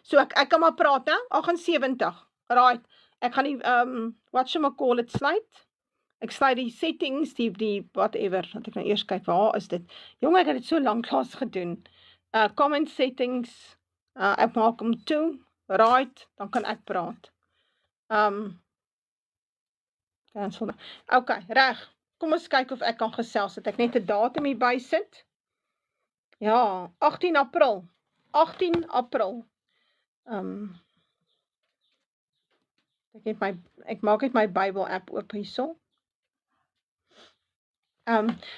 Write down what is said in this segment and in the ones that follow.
So ek kan maar praat, né? 78. Right. Ek gaan die, whatchamacallit sluit. Ek sluit die settings, die whatever, dat ek nou eers kyk, waar is dit? Jong, ek het dit so lank klas gedoen. Comment settings, ek maak hom toe, right, dan kan ek praat. Cancel. Ok, reg, kom ons kyk of ek kan gesels, dat ek net 'n datum hierby sit. Ja, 18 April. 18 April. Ek maak net my Bybel app oop hierso.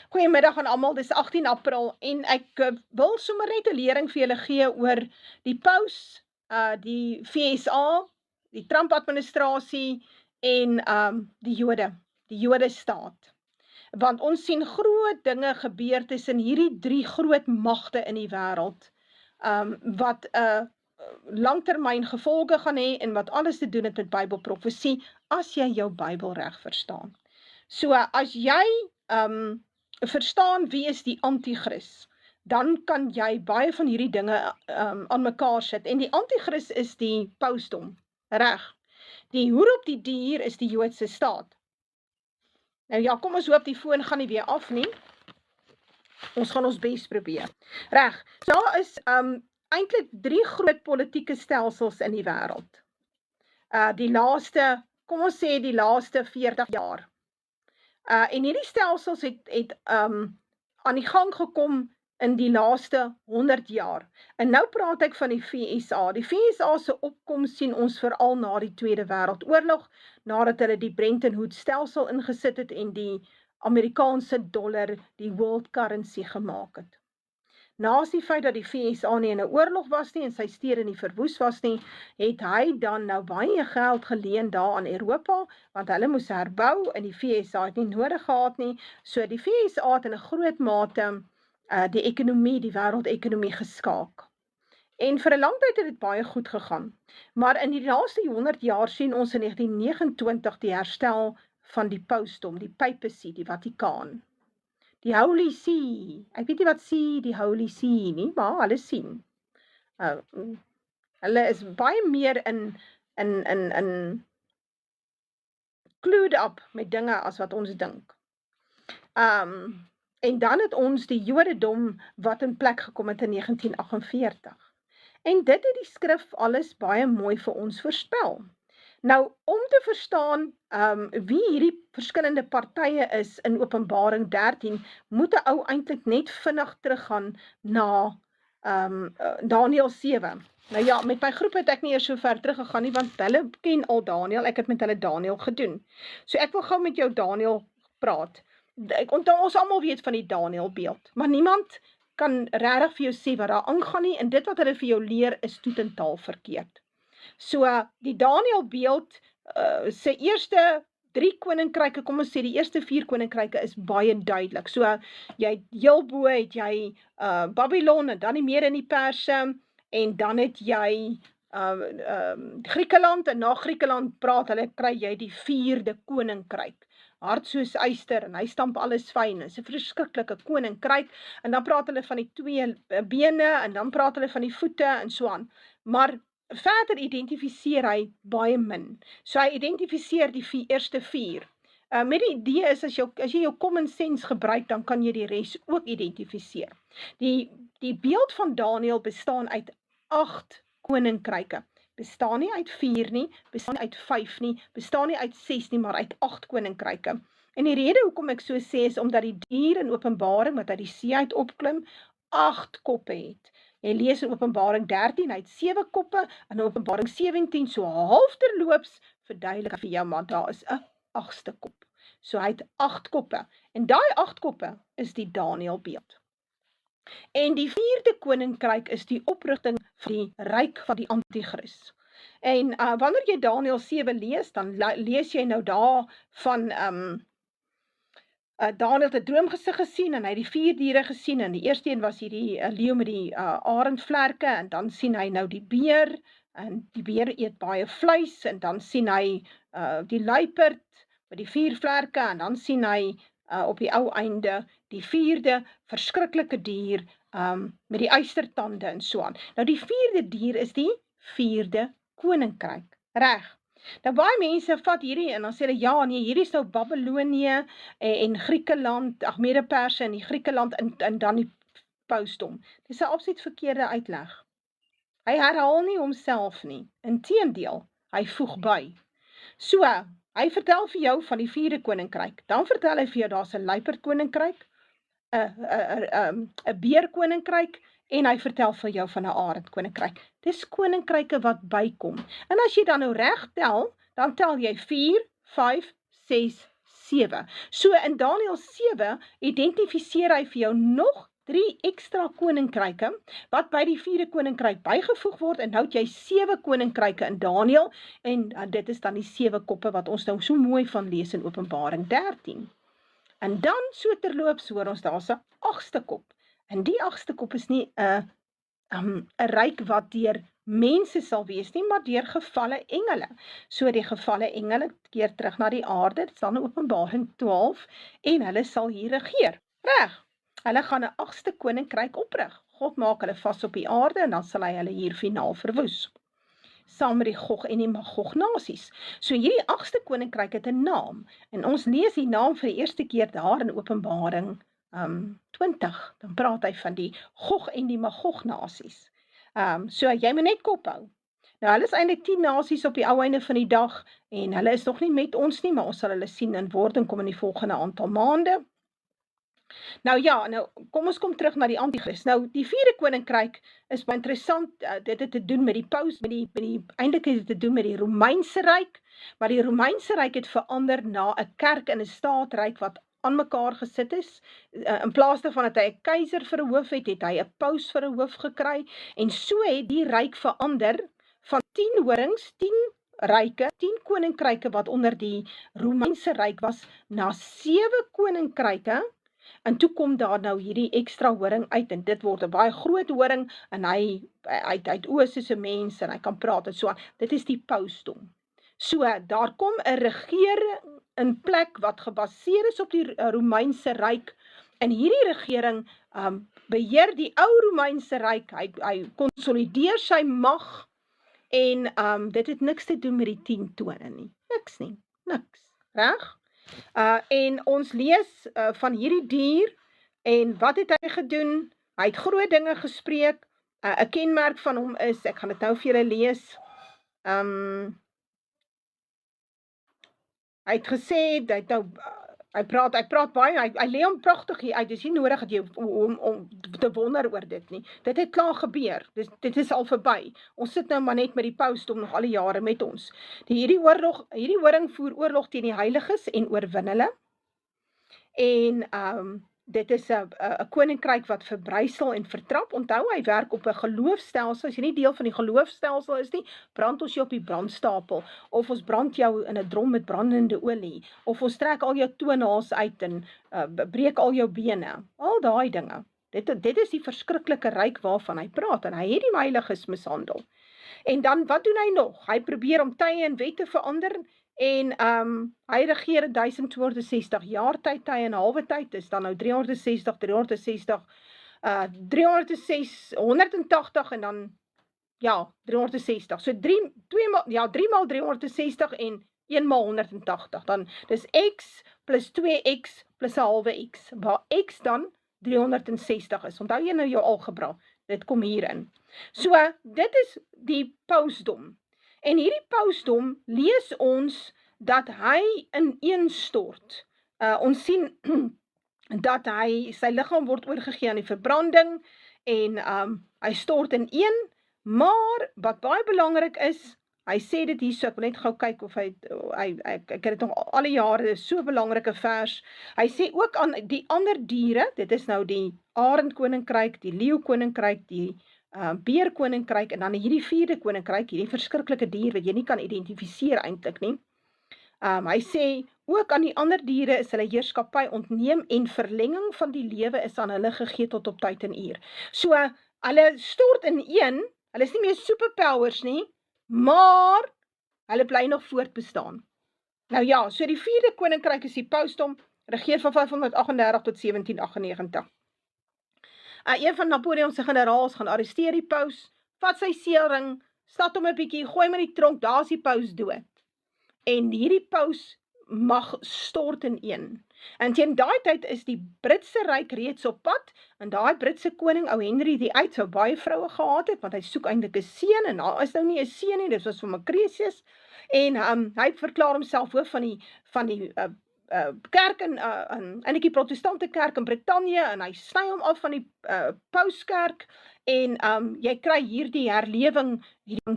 Goeiemiddag aan almal, dis 18 April en ek wil sommer net 'n lering vir julle gee oor die paus, die FSA, die Trump administrasie en die Jode staat. Want ons sien groot dinge gebeur tussen hierdie 3 groot magte in die wêreld, wat langtermyn gevolge gaan hê en wat alles te doen het met Bybelprofesie, as jy jou Bybel reg verstaan. So, as jy verstaan wie is die anti-kris, dan kan jy baie van hierdie dinge aan mekaar sit. En die anti-kris is die pausdom, reg. Die hoer op die dier is die Joodse staat. Nou ja, kom ons hoop die foon gaan nie weer af nie. Ons gaan ons bes probeer. Reg, so daar is eintlik 3 groot politieke stelsels in die wêreld. Die laaste, kom ons sê die laaste 40 jaar. En hierdie stelsels het aan die gang gekom in die laaste 100 jaar. En nou praat ek van die FSA. Die FSA se opkoms sien ons veral na die Tweede Wêreldoorlog, nadat hulle die Bretton Woods stelsel ingesit het en die Amerikaanse dollar die world currency gemaak het. Naas die feit dat die FSA nie in 'n oorlog was nie en sy stede nie verwoes was nie, het hy dan nou baie geld geleen daar aan Europa, want hulle moes herbou en die FSA het nie nodig gehad nie. So die FSA het in 'n groot mate die ekonomie, die wêreldekonomie geskaak. En vir 'n lang tyd het dit baie goed gegaan. Maar in die laaste 100 jaar sien ons in 1929 die herstel van die pausdom, die papacy, die Vatikaan. Die Holy See, ek weet nie wat see die Holy See nie, maar hulle sien. Hulle is baie meer in clued up met dinge as wat ons dink. En dan het ons die Jodendom wat in plek gekom het in 1948. En dit het die skrif alles baie mooi vir ons voorspel. Nou, om te verstaan wie hierdie verskillende partye is in Openbaring 13, moet 'n ou eintlik net vinnig teruggaan na Daniël 7. Nou ja, met my groep het ek nie eers so ver teruggegaan nie, want hulle ken al Daniël, ek het met hulle Daniël gedoen. So ek wil gou met jou Daniël praat. Ons almal weet van die Daniël beeld, maar niemand kan regtig vir jou sê wat daar aangaan nie, en dit wat hulle vir jou leer is totaal verkeerd. So, die Daniël beeld, sy eerste 3 koninkryke, kom ons sê die eerste 4 koninkryke is baie duidelik. So, jy heel bo het jy Babylon en dan die Mede en die Perse, en dan het jy Griekeland, en na Griekeland praat hulle, kry jy die 4de koninkryk. Hard soos yster, en hy stamp alles fyn, dit is 'n verskriklike koninkryk, en dan praat hulle van die 2 bene, en dan praat hulle van die voete, en so aan. Maar verder identifiseer hy baie min. So hy identifiseer die eerste 4. Met die idee is, as jy jou common sense gebruik, dan kan jy die res ook identifiseer. Die beeld van Daniël bestaan uit 8 koninkryke. Bestaan nie uit 4 nie, bestaan nie uit 5 nie, bestaan nie uit 6 nie, maar uit 8 koninkryke. En die rede hoekom ek so sê, is omdat die dier in Openbaring, wat uit die see uit opklim, 8 koppe het. Jy lees in Openbaring 13, hy het 7 koppe, en in Openbaring 17, so halfterloops, verduidelik vir jou, maar daar is 'n 8ste kop. So hy het 8 koppe, en daai 8 koppe is die Daniël beeld. En die 4de koninkryk is die oprigting van die ryk van die anti-kris. En wanneer jy Daniël 7 lees, dan lees jy nou daar van Daniël het 'n droomgesig gesien, en hy het die 4 diere gesien, en die eerste een was hierdie leeu met die arendvlerke, en dan sien hy nou die beer, en die beer eet baie vleis, en dan sien hy die luiperd met die 4 vlerke, en dan sien hy op die ou einde die 4de verskriklike dier met die ystertande en so aan. Nou die 4de dier is die 4de koninkryk. Reg. Nou baie mense vat hierdie en dan sê hulle ja nee, hierdie is nou Babylonië en Griekeland, Mede-Perse en die Griekeland en dan die pausdom. Dis 'n absoluut verkeerde uitleg. Hy herhaal nie homself nie. Inteendeel, hy voeg by. So, hy vertel vir jou van die 4de koninkryk. Dan vertel hy vir jou daar's 'n luiperd koninkryk, 'n beer koninkryk en hy vertel vir jou van 'n arend koninkryk. Dis koninkryke wat bykom. En as jy dan nou reg tel, dan tel jy 4, 5, 6, 7. So in Daniël 7 identifiseer hy vir jou nog 3 ekstra koninkryke wat by die 4de koninkryk bygevoeg word en nou het jy 7 koninkryke in Daniël en dit is dan die 7 koppe wat ons nou so mooi van lees in Openbaring 13. En dan so terloops hoor ons daar's 'n 8ste kop. En die 8ste kop is nie 'n ryk wat deur mense sal wees nie, maar deur gevalle engele. So die gevalle engele keer terug na die aarde, dit sal in Openbaring 12 en hulle sal hier regeer. Reg. Hulle gaan 'n 8ste koninkryk oprig. God maak hulle vas op die aarde en dan sal hy hulle hier finaal verwoes. Saam met die Gog en die Magog nasies. So hierdie 8ste koninkryk het 'n naam en ons lees die naam vir die eerste keer daar in Openbaring 20. Dan praat hy van die Gog en die Magog nasies. So jy moet net kop hou. Nou hulle is eintlik 10 nasies op die ou einde van die dag en hulle is nog nie met ons nie, maar ons sal hulle sien in wording kom in die volgende aantal maande. Nou ja, nou kom ons kom terug na die Antichrist. Nou die 4de koninkryk is baie interessant. Dit het te doen met die paus, eintlik het dit te doen met die Romeinse ryk, maar die Romeinse ryk het verander na 'n kerk en 'n staatryk wat aan mekaar gesit is. In plaas daarvan dat hy 'n keiser vir 'n hoof het, het hy 'n paus vir 'n hoof gekry en so het die ryk verander van 10 horings, 10 ryke, 10 koninkryke wat onder die Romeinse ryk was, na 7 koninkryke. En toe kom daar nou hierdie ekstra horing uit en dit word 'n baie groot horing en hy uit oë soos 'n mens en hy kan praat en so aan. Dit is die pausdom. So daar kom 'n regering in plek wat gebaseer is op die Romeinse ryk en hierdie regering beheer die ou Romeinse ryk. Hy konsolideer sy mag en dit het niks te doen met die 10 tone nie. Niks nie. Niks. Reg? En ons lees van hierdie dier en wat het hy gedoen? Hy het groot dinge gespreek. 'n kenmerk van hom is, ek gaan dit nou vir julle lees. Hy het gesê dat hy praat baie, hy lê hom pragtig hier uit. Dis nie nodig dat jy om te wonder oor dit nie. Dit het klaar gebeur. Dit is al verby. Ons sit nou maar net met die pausdom nog al die jare met ons. Hierdie horing voer oorlog teen die heiliges en oorwin hulle. En dit is 'n koninkryk wat verbrysel en vertrap. Onthou, hy werk op 'n geloofstelsel. As jy nie deel van die geloofstelsel is nie, brand ons jou op die brandstapel, of ons brand jou in 'n drom met brandende olie, of ons trek al jou toenails uit en breek al jou bene. Al daai dinge. Dit is die verskriklike ryk waarvan hy praat, en hy het die heiliges mishandel. En dan, wat doen hy nog? Hy probeer om tye en wette verander, en hy regeer 1260 jaar tyd, tye en halwe tyd, is dan nou 360, 180 en dan, ja, 360. So 3 maal 360 en 1 maal 180. Dan, dis x plus 2x plus 'n halwe x, waar x dan 360 is. Onthou jy nou jou algebra, dit kom hierin. So, dit is die pausdom. En hierdie pausdom lees ons dat hy ineenstort. Ons sien dat sy liggaam word oorgegee aan die verbranding en hy stort ineen, maar wat baie belangrik is, hy sê dit hier so, ek wil net gou kyk of ek het dit nog alle jare, dit is so 'n belangrike vers. Hy sê ook aan die ander diere, dit is nou die arend koninkryk, die leeu koninkryk, die beer koninkryk en dan hierdie 4de koninkryk, hierdie verskriklike dier wat jy nie kan identifiseer eintlik nie. Hy sê ook aan die ander diere is hulle heerskappy ontneem en verlenging van die lewe is aan hulle gegee tot op tyd en uur. So hulle stort ineen, hulle is nie meer superpowers nie, maar hulle bly nog voortbestaan. Nou ja, so die 4de koninkryk is die pausdom, regeer van 538 tot 1798. Een van Napoleon se generaals gaan arresteer die paus, vat sy seelring, stad hom 'n bietjie, gooi hom in die tronk, daar is die paus dood. En hierdie paus mag stort ineen. En teen daai tyd is die Britse ryk reeds op pad, en daai Britse koning, ou Henry VIII, sou baie vroue gehad het, want hy soek eintlik 'n seun, en daar is nou nie 'n seun nie, dit was vir Macresius, en hy verklaar homself hoof van die kerk in die protestante kerk in Brittanje, en hy sny hom af van die pauskerk, en jy kry hierdie herlewing,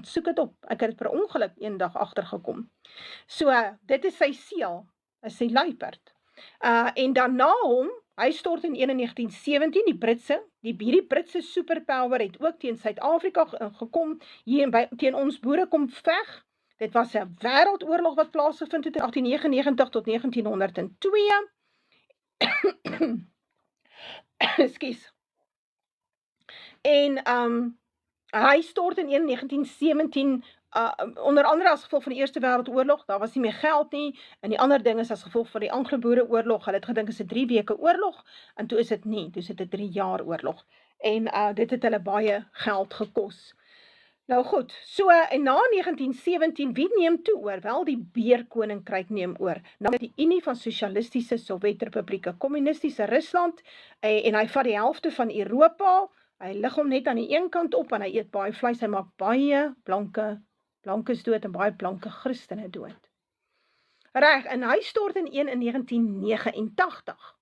soek het op, ek het het per ongeluk eendag agtergekom. So, dit is sy seel, is sy luiperd. En dan na hom, hy stort in 1917, hierdie Britse superpower het ook teen Suid-Afrika gekom, hier teen ons boere kom veg. Dit was 'n wêreldoorlog wat plaasgevind het in 1899 tot 1902. Ekskuus. En hy stort in 1917, onder andere as gevolg van die Eerste Wêreldoorlog, daar was nie meer geld nie, en die ander ding is as gevolg van die Anglo-Boereoorlog, hulle het gedink is 'n 3 weke oorlog, en toe is dit nie, toe is dit 'n 3 jaar oorlog, en dit het hulle baie geld gekos. Nou goed, so en na 1917, wie neem toe oor? Wel, die Beerkoninkryk neem oor. Nou die Unie van Sosialistiese Sowjetrepublieke, Kommunistiese Rusland, en hy vat die helfte van Europa, hy lig hom net aan die een kant op, en hy eet baie vleis, hy maak baie blankes dood, en baie blanke Christene dood. Reg, en hy stort in 1989.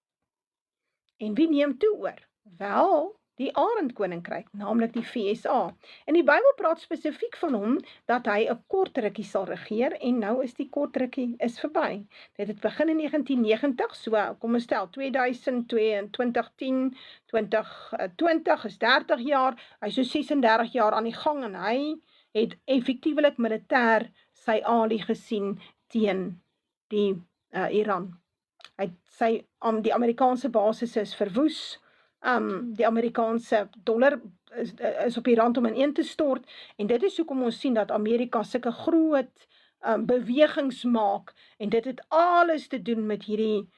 En wie neem toe oor? Wel, die Arendkoninkryk, naamlik die VSA. En die Bybel praat spesifiek van hom, dat hy 'n kort rukkie sal regeer, en nou is die kort rukkie verby. Dit het begin in 1990, so kom ons stel, 2002, 2010, 2020 is 30 jaar, hy is so 36 jaar aan die gang, en hy het effektiewelik militêr sy alie gesien teen die Iran. Die Amerikaanse basis is verwoes, die Amerikaanse dollar is op die rand om ineen te stort, en dit is hoekom ons sien dat Amerika sulke groot bewegings maak, en dit het alles te doen met hierdie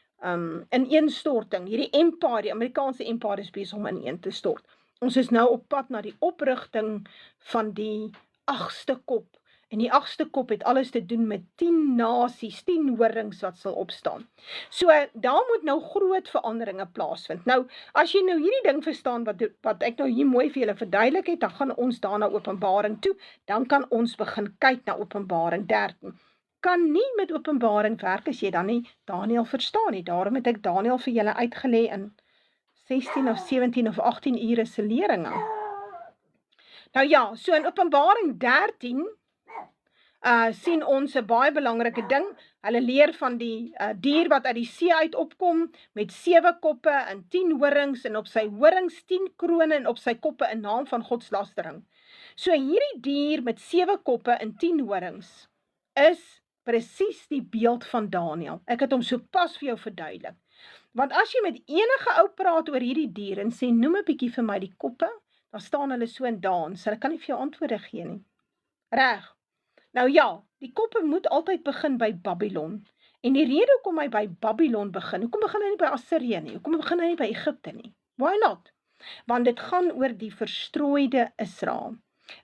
ineenstorting, hierdie empire, die Amerikaanse empire is besig om ineen te stort. Ons is nou op pad na die oprigting van die 8ste kop, en die 8ste kop het alles te doen met 10 nasies, 10 horings wat sal opstaan. So, daar moet nou groot veranderinge plaasvind. Nou, as jy nou hierdie ding verstaan, wat ek nou hier mooi vir julle verduidelik het, dan gaan ons daar na Openbaring toe, dan kan ons begin kyk na Openbaring 13. Kan nie met Openbaring werk as jy dan nie Daniël verstaan nie, daarom het ek Daniël vir julle uitgelê in 16 of 17 of 18 ure se leringe. Nou ja, so in Openbaring 13, sien ons 'n baie belangrike ding. Hulle leer van die dier wat uit die see uit opkom, met 7 koppe en 10 horings, en op sy horings 10 krone, en op sy koppe 'n naam van godslastering. So hierdie dier met 7 koppe en 10 horings is presies die beeld van Daniël. Ek het hom sopas vir jou verduidelik. Want as jy met enige ou praat oor hierdie dier en sê, noem 'n bietjie vir my die koppe, dan staan hulle so in dans, hulle kan nie vir jou antwoorde gee nie. Reg. Nou ja, die koppe moet altyd begin by Babylon. En die rede hoekom hy by Babylon begin, hoekom begin hy nie by Assirië nie, hoekom begin hy nie by Egipte nie? Why not? Want dit gaan oor die verstrooide Israel.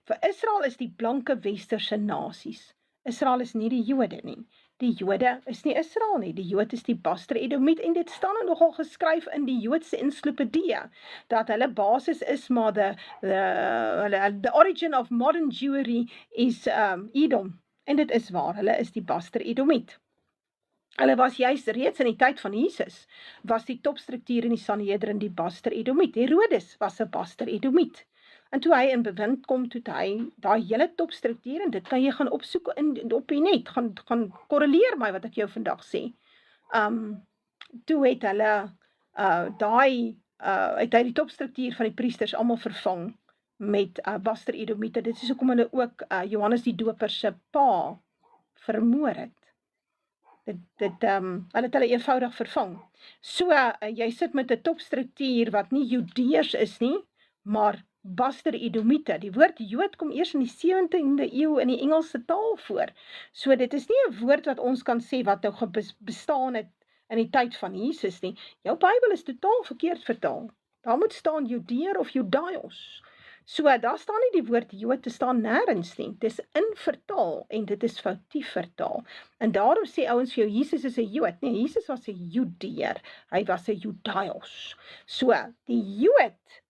Vir Israel is die blanke westerse nasies. Israel is nie die Jode nie. Die Jode is nie Israel nie, die Jood is die Baster Edomiet, en dit staan nogal geskryf in die Joodse encyclopedie, dat hulle basis is, maar the origin of modern Jewry is Edom, en dit is waar, hulle is die Baster Edomiet. Hulle was juist reeds in die tyd van Jesus, was die topstruktuur in die Sanhedrin die Baster Edomiet. Herodes was 'n Baster Edomiet. En toe hy in bewind kom, toe hy daai hele topstruktuur, en dit kan jy gaan opsoek op die net, gaan korreleer my wat ek jou vandag sê. Toe het hulle het hy die topstruktuur van die priesters almal vervang met Baster Edomiete. Dit is hoekom hulle ook Johannes die Doper se pa vermoor het. Hulle het hulle eenvoudig vervang. So, jy sit met 'n topstruktuur wat nie Judeërs is nie, maar Baster Edomiete. Die woord Jood kom eers in die 17de eeu in die Engelse taal voor. So dit is nie 'n woord wat ons kan sê wat nou bestaan het in die tyd van Jesus nie. Jou Bybel is totaal verkeerd vertaal. Daar moet staan Judeer of Judaios. So, daar staan nie die woord Jood, dit staan nêrens nie. Dis invertaal en dit is foutief vertaal. En daarom sê ouens vir jou, Jesus is 'n Jood. Nee, Jesus was 'n Judeer. Hy was 'n Judaios. So, die Jood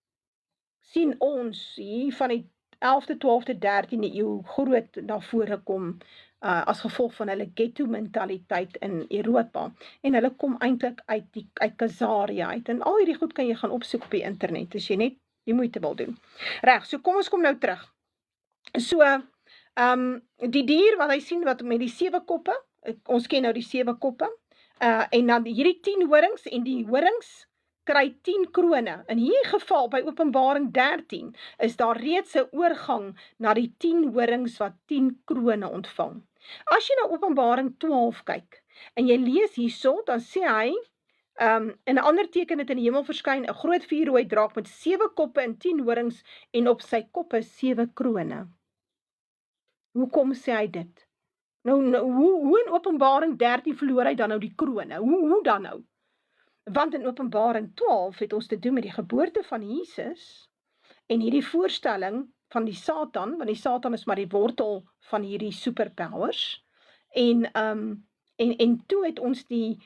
sien ons hier van die 11de, 12de, 13de eeu groot na vore kom as gevolg van hulle ghetto mentaliteit in Europa. En hulle kom eintlik uit Khazaria uit. En al hierdie goed kan jy gaan opsoek op die internet, as jy net die moeite wil doen. Reg, so kom ons kom nou terug. So, die dier wat hy sien wat met die 7 koppe, ons ken nou die 7 koppe, en dan hierdie 10 horings, en die horings kry 10 krone. In hierdie geval, by Openbaring 13, is daar reeds 'n oorgang na die 10 horings wat 10 krone ontvang. As jy na Openbaring 12 kyk, en jy lees hierso, dan sê hy, in 'n ander teken het in die hemel verskyn 'n groot vuurrooi draak met 7 koppe en 10 horings, en op sy koppe 7 krone. Hoekom sê hy dit? Nou hoe in Openbaring 13 verloor hy dan nou die krone? Hoe dan nou? Want in Openbaring 12 het ons te doen met die geboorte van Jesus en hierdie voorstelling van die Satan, want die Satan is maar die wortel van hierdie superpowers, en toe het ons die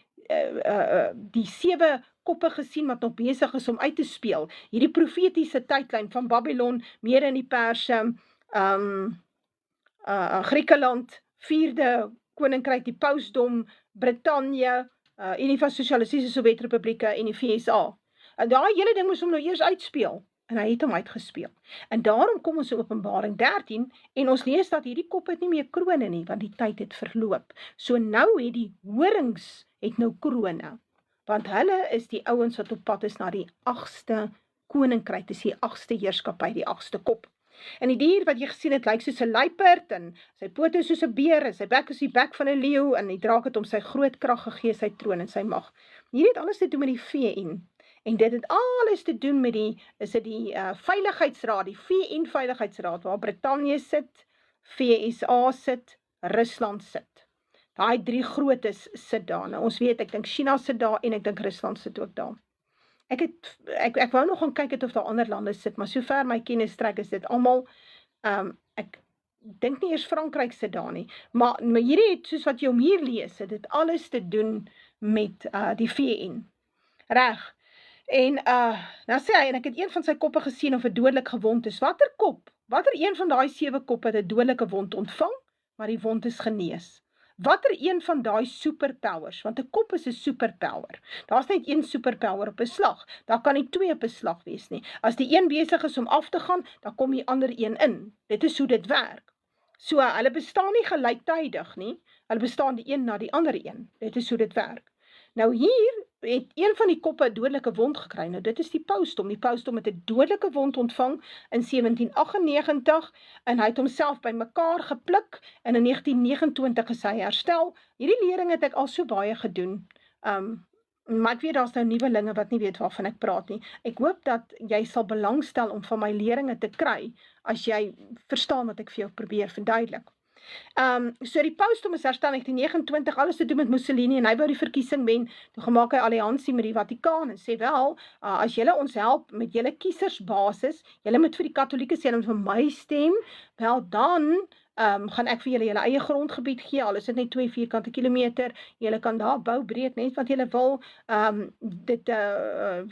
7 koppe gesien wat nog besig is om uit te speel. Hierdie profetiese tydlyn van Babylon, Mede in die Perse, Griekeland, 4de koninkryk, die pausdom, Brittanje, Unie van Sosialistiese Sowjetrepublieke en die VSA. En daai hele ding moes hom nou eers uitspeel. En hy het hom uitgespeel. En daarom kom ons in Openbaring 13 en ons lees dat hierdie kop het nie meer krone nie, want die tyd het verloop. So nou het die horings het nou krone. Want hulle is die ouens wat op pad is na die 8ste koninkryk, dis die 8ste heerskappy, die 8ste kop. En die dier wat jy gesien het, lyk soos 'n luiperd, en sy pote is soos 'n beer, en sy bek is die bek van 'n leeu, en die draak het om sy groot krag gegee, sy troon en sy mag. Hierdie het alles te doen met die VN. En dit het alles te doen met die Veiligheidsraad, die VN-veiligheidsraad, waar Brittanje sit, VSA sit, Rusland sit. Daai 3 grootes sit daar. Nou, ons weet, ek dink China sit daar, en ek dink Rusland sit ook daar. Ek wou nog gaan kyk het of daar ander lande sit, maar sover my kennis strek is dit almal, ek dink nie eers Frankryk sit daar nie, maar hierdie het, soos wat jy om hier lees, het dit alles te doen met die VN. Reg. En nou sê hy, en ek het een van sy koppe gesien of 'n dodelik gewond is. Watter kop? Watter een van daai 7 koppe het 'n dodelike wond ontvang, maar die wond is genees? Watter een van daai superpowers, want 'n kop is 'n superpower. Daar's net een superpower op 'n slag. Daar kan nie 2 op 'n slag wees nie. As die een besig is om af te gaan, dan kom die ander een in. Dit is hoe dit werk. So, hulle bestaan nie gelyktydig nie. Hulle bestaan die een na die ander een. Dit is hoe dit werk. Nou hier het een van die koppe 'n dodelike wond gekry. Nou dit is die pausdom. Die pausdom het 'n dodelike wond ontvang in 1798 en hy het homself bymekaar gepluk en in 1929 is hy herstel. Hierdie lering het ek al so baie gedoen. Maar ek weet daar's nou nuwelinge wat nie weet waarvan ek praat nie. Ek hoop dat jy sal belangstel om van my leringe te kry as jy verstaan wat ek vir jou probeer verduidelik. So die pausdom is herstel in 1929, alles te doen met Mussolini, en hy wou die verkiesing wen, toe gemaak hy alliansie met die Vatikaan, en sê wel, as julle ons help met julle kiesersbasis, julle moet vir die Katolieke sê, julle moet vir my stem, wel dan, gaan ek vir julle julle eie grondgebied gee, al is dit net 2 vierkante kilometer, julle kan daar bou breek, net wat julle wil,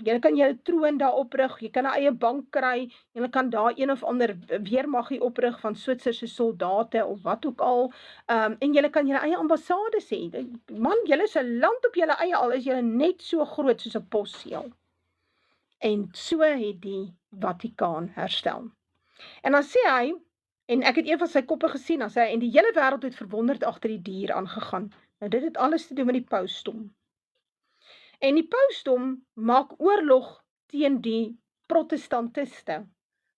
julle kan julle troon daar oprig, jy kan 'n eie bank kry, julle kan daar een of ander weermaggie oprig van Switserse soldate, of wat ook al, en julle kan julle eie ambassades hê, man, julle is 'n land op julle eie, al is julle net so groot soos 'n posseël. En so het die Vatikaan herstel. En dan sê hy, en ek het een van sy koppe gesien, dan sê hy, en die hele wêreld het verwonderd agter die dier aangegaan. Nou dit het alles te doen met die pausdom. En die pausdom maak oorlog teen die protestantiste,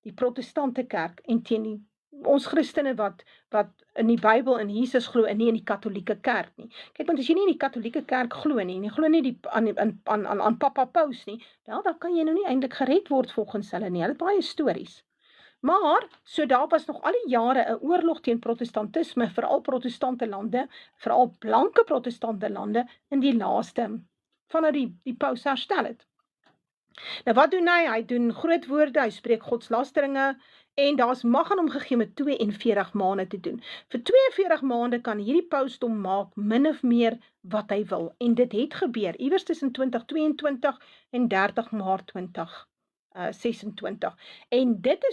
die protestante kerk, en teen ons Christene wat in die Bybel en Jesus glo en nie in die Katolieke kerk nie. Kyk, want as jy nie in die Katolieke kerk glo nie, en jy glo nie aan Papa Paus nie, wel, dan kan jy nou nie eintlik gered word volgens hulle nie. Hulle het baie stories. Maar, so daar was nog al die jare 'n oorlog teen protestantisme, veral protestante lande, veral blanke protestante lande, in die laaste, vanaf die paus herstel het. Nou wat doen hy? Hy doen groot woorde, hy spreek godslasteringe, en daar's mag aan hom gegee met 42 maande te doen. Vir 42 maande kan hierdie pausdom maak min of meer wat hy wil, en dit het gebeur, iewers tussen 2022 en 30 Maart 2026. En dit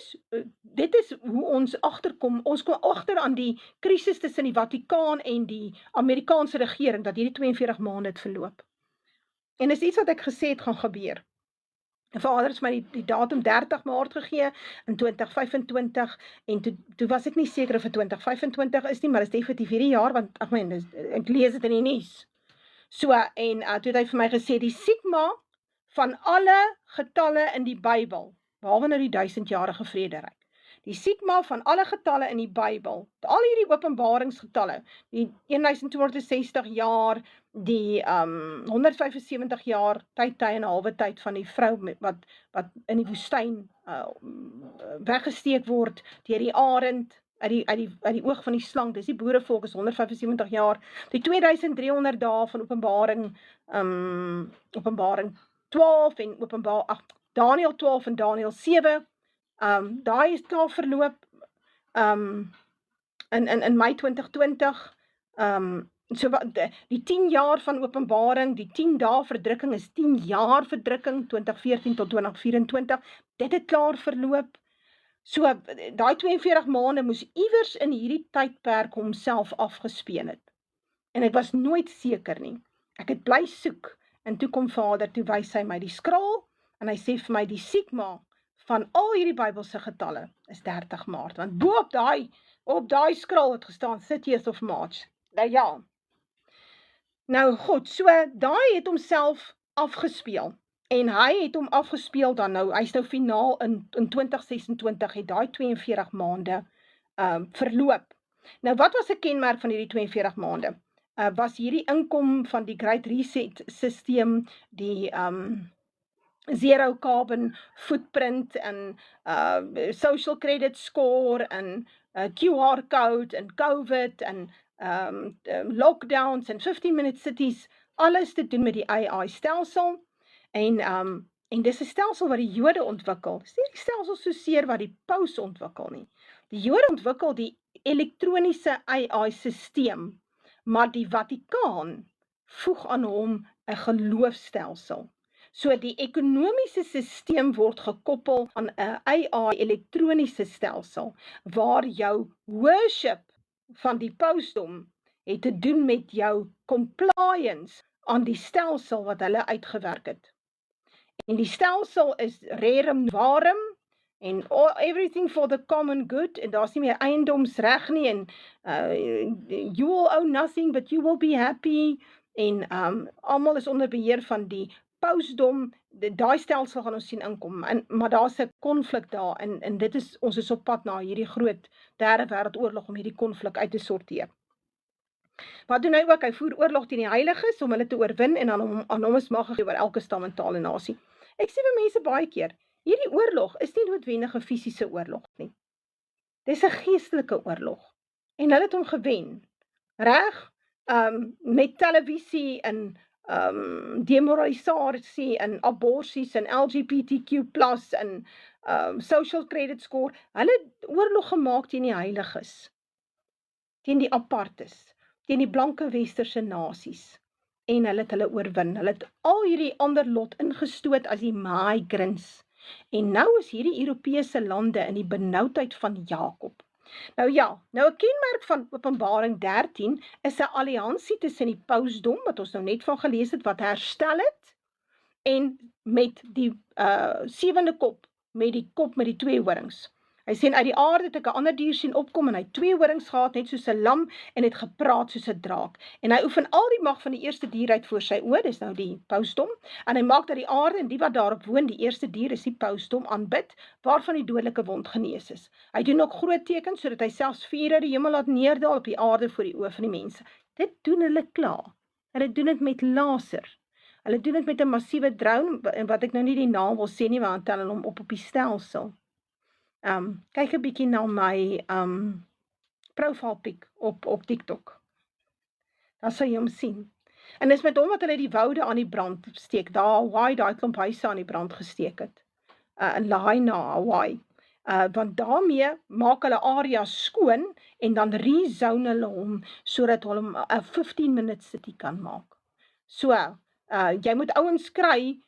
is hoe ons agterkom, ons kom agter aan die krisis tussen die Vatikaan en die Amerikaanse regering, dat hierdie 42 maande het verloop. En is iets wat ek gesê het gaan gebeur. En Vader het my die datum 30 Maart gegee in 2025, en toe was ek nie seker of het 2025 is nie, maar dit is definitief hierdie jaar, want ek lees dit in die nuus. So, en toe het hy vir my gesê, die sigma van alle getalle in die Bybel, behalwe nou die 1000-jarige vrederyk, die sigma van alle getalle in die Bybel, al hierdie openbaringsgetalle, die 1260 jaar, die 175 jaar tyd en 'n halwe tyd van die vrou wat in die woestyn weggesteek word deur die arend uit die oog van die slang. Dis die boerevolk, is 175 jaar. Die 2300 dae van Openbaring 12 en Daniël 12 en Daniël 7. Daai is klaar verloop in Mei 2020. So die 10 jaar van Openbaring, die 10 dae verdrukking is 10 jaar verdrukking, 2014 tot 2024, dit het klaar verloop. So, daai 42 maande moes iewers in hierdie tydperk homself afgespeel het. En ek was nooit seker nie. Ek het bly soek, en toe kom Vader, toe wys hy my die skraal, en hy sê vir my, die sigma van al hierdie Bybelse getalle is 30 Maart, want bo op daai skraal het gestaan, 30th of March. Nou ja, nou goed, so daai het homself afgespeel, en hy het hom afgespeel dan nou, hy is nou finaal in 2026, het daai 42 maande verloop. Nou wat was 'n kenmerk van hierdie 42 maande? Was hierdie inkom van die Great Reset systeem, die zero carbon footprint, en social credit score, en QR code, en COVID, en lockdowns, en 15-minute cities, alles te doen met die AI-stelsel, en dis 'n stelsel wat die Jode ontwikkel, dis nie die stelsel so seer wat die paus ontwikkel nie. Die Jode ontwikkel die elektroniese AI-sisteem, maar die Vatikaan voeg aan hom 'n geloofstelsel. So die ekonomiese sisteem word gekoppel aan 'n AI elektroniese stelsel, waar jou worship van die pausdom het te doen met jou compliance aan die stelsel wat hulle uitgewerk het. En die stelsel is rerum novarum, en everything for the common good, en daar is nie meer eiendomsreg nie, en you will own nothing, but you will be happy, en almal is onder beheer van die pausdom. Daai stelsel gaan ons sien inkom, maar daar's 'n konflik daar, en dit is, ons is op pad na hierdie groot derde wêreldoorlog om hierdie konflik uit te sorteer. Wat doen hy ook? Hy voer oorlog teen die heiliges om hulle te oorwin, en aan hom is mag gegee oor elke stam en taal en nasie. Ek sê vir mense baie keer, hierdie oorlog is nie noodwendig 'n fisiese oorlog nie. Dis 'n geestelike oorlog, en hulle het hom gewen, reg? Met televisie, en demoralisasie, en aborsies, en LGBTQ+, en social credit score. Hulle het oorlog gemaak teen die heiliges, teen die apartes, teen die blanke westerse nasies, en hulle het hulle oorwin. Hulle het al hierdie ander lot ingestoot as die migrants, en nou is hierdie Europese lande in die benoudheid van Jakob. Nou ja, nou 'n kenmerk van Openbaring 13 is 'n alliansie tussen die pausdom, wat ons nou net van gelees het, wat herstel het, en met die 7de kop, met die kop met die 2 horings. Hy sê, uit die aarde het ek 'n ander dier sien opkom, en hy het 2 horings gehad, net soos 'n lam, en het gepraat soos 'n draak. En hy oefen al die mag van die eerste dier uit voor sy oë, dis nou die pausdom, en hy maak dat die aarde en die wat daarop woon, die eerste dier is die pausdom, aanbid, waarvan die dodelike wond genees is. Hy doen ook groot tekens, sodat hy selfs vuur uit die hemel laat neerdaal op die aarde voor die oë van die mense. Dit doen hulle klaar. Hulle doen dit met laser. Hulle doen dit met 'n massiewe drone, wat ek nou nie die naam wil sê nie, maar dan tel hulle hom op die stelsel. Kyk 'n bietjie na my profile pic op TikTok. Dan sal jy hom sien. En dis met hom wat hulle die woude aan die brand steek, daar Hawaii, daai klomp huise aan die brand gesteek het, in Lahaina, Hawaii. Want daarmee maak hulle area skoon, en dan rezone hulle hom, sodat hulle hom 'n 15-minute city kan maak. So, jy moet ouens kry,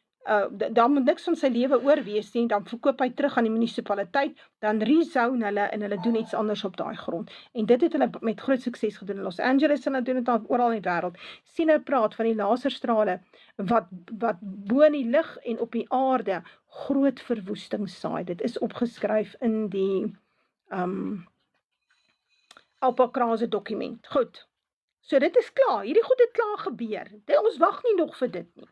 dan moet niks van sy lewe oor wees nie, dan verkoop hy terug aan die munisipaliteit, dan rezone hulle, en hulle doen iets anders op daai grond. En dit het hulle met groot sukses gedoen in Los Angeles, en hulle doen dit oral in die wêreld. Sien hulle praat van die laserstrale, wat bo in die lug en op die aarde groot verwoesting saai. Dit is opgeskryf in die Alpakra se dokument. Goed, so dit is klaar, hierdie goed het klaar gebeur. Ons wag nie nog vir dit nie.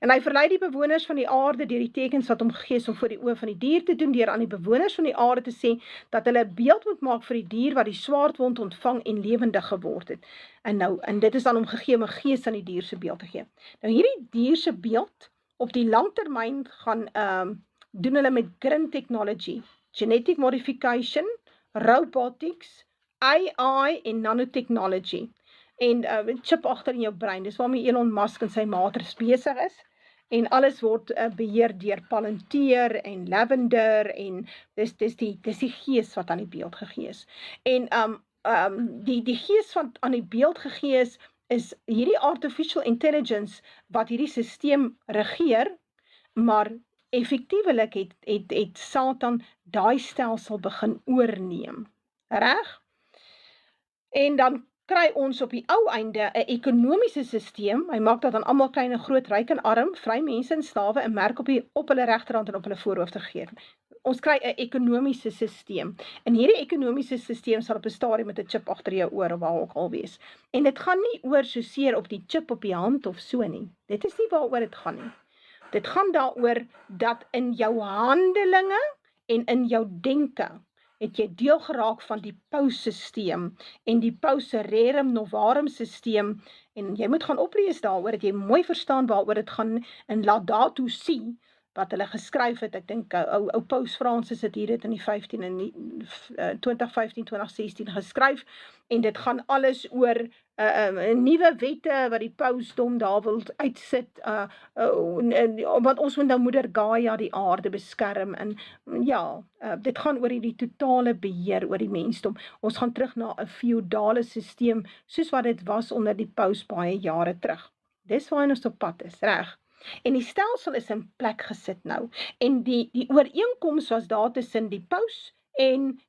En hy verlei die bewoners van die aarde deur die tekens wat hom gegee is om voor die oë van die dier te doen, deur aan die bewoners van die aarde te sê, dat hulle 'n beeld moet maak vir die dier wat die swaardwond ontvang en lewendig geword het. En dit is dan om gegee om 'n gees aan die dier se beeld te gee. Nou hierdie dier se beeld, op die langtermyn gaan doen hulle met GRIN technology, genetic modification, robotics, AI en nanotechnology. En chip agter in jou brein, dis waarmee Elon Musk en sy maaters besig is. En alles word beheer deur Palantir en Lavender, en dis die gees wat aan die beeld gegee is. En die gees wat aan die beeld gegee is hierdie artificial intelligence wat hierdie stelsel regeer, maar effektiewelik het Satan daai stelsel begin oorneem. Reg? En dan kry ons op die ou einde 'n ekonomiese stelsel. Hy maak dat aan almal klein en groot, ryk en arm, vry mense en slawe 'n merk op hulle regterhand en op hulle voorhoofde gegee. Ons kry 'n ekonomiese stelsel. En hierdie ekonomiese stelsel sal op 'n stadium met 'n chip agter jou oor of waar ook al wees. En dit gaan nie oor soseer op die chip op die hand of so nie. Dit is nie waaroor dit gaan nie. Dit gaan daaroor dat in jou handelinge en in jou denke het jy deel geraak van die paus-sisteem en die paus-rerum novarum sisteem, en jy moet gaan oplees daaroor, dat jy mooi verstaan waaroor dit gaan, en laat daartoe sien wat hulle geskryf het. Ek dink ou Paus Fransis het dit in die 2015, 2016 geskryf, en dit gaan alles oor nuwe wette wat die pausdom daar wil uitsit, want ons moet nou moeder Gaia die aarde beskerm, en ja, dit gaan oor die totale beheer oor die mensdom. Ons gaan terug na 'n feodale sisteem, soos wat dit was onder die paus baie jare terug. Dis waar ons op pad is, reg? En die stelsel is in plek gesit nou, en die ooreenkoms was daar tussen die paus en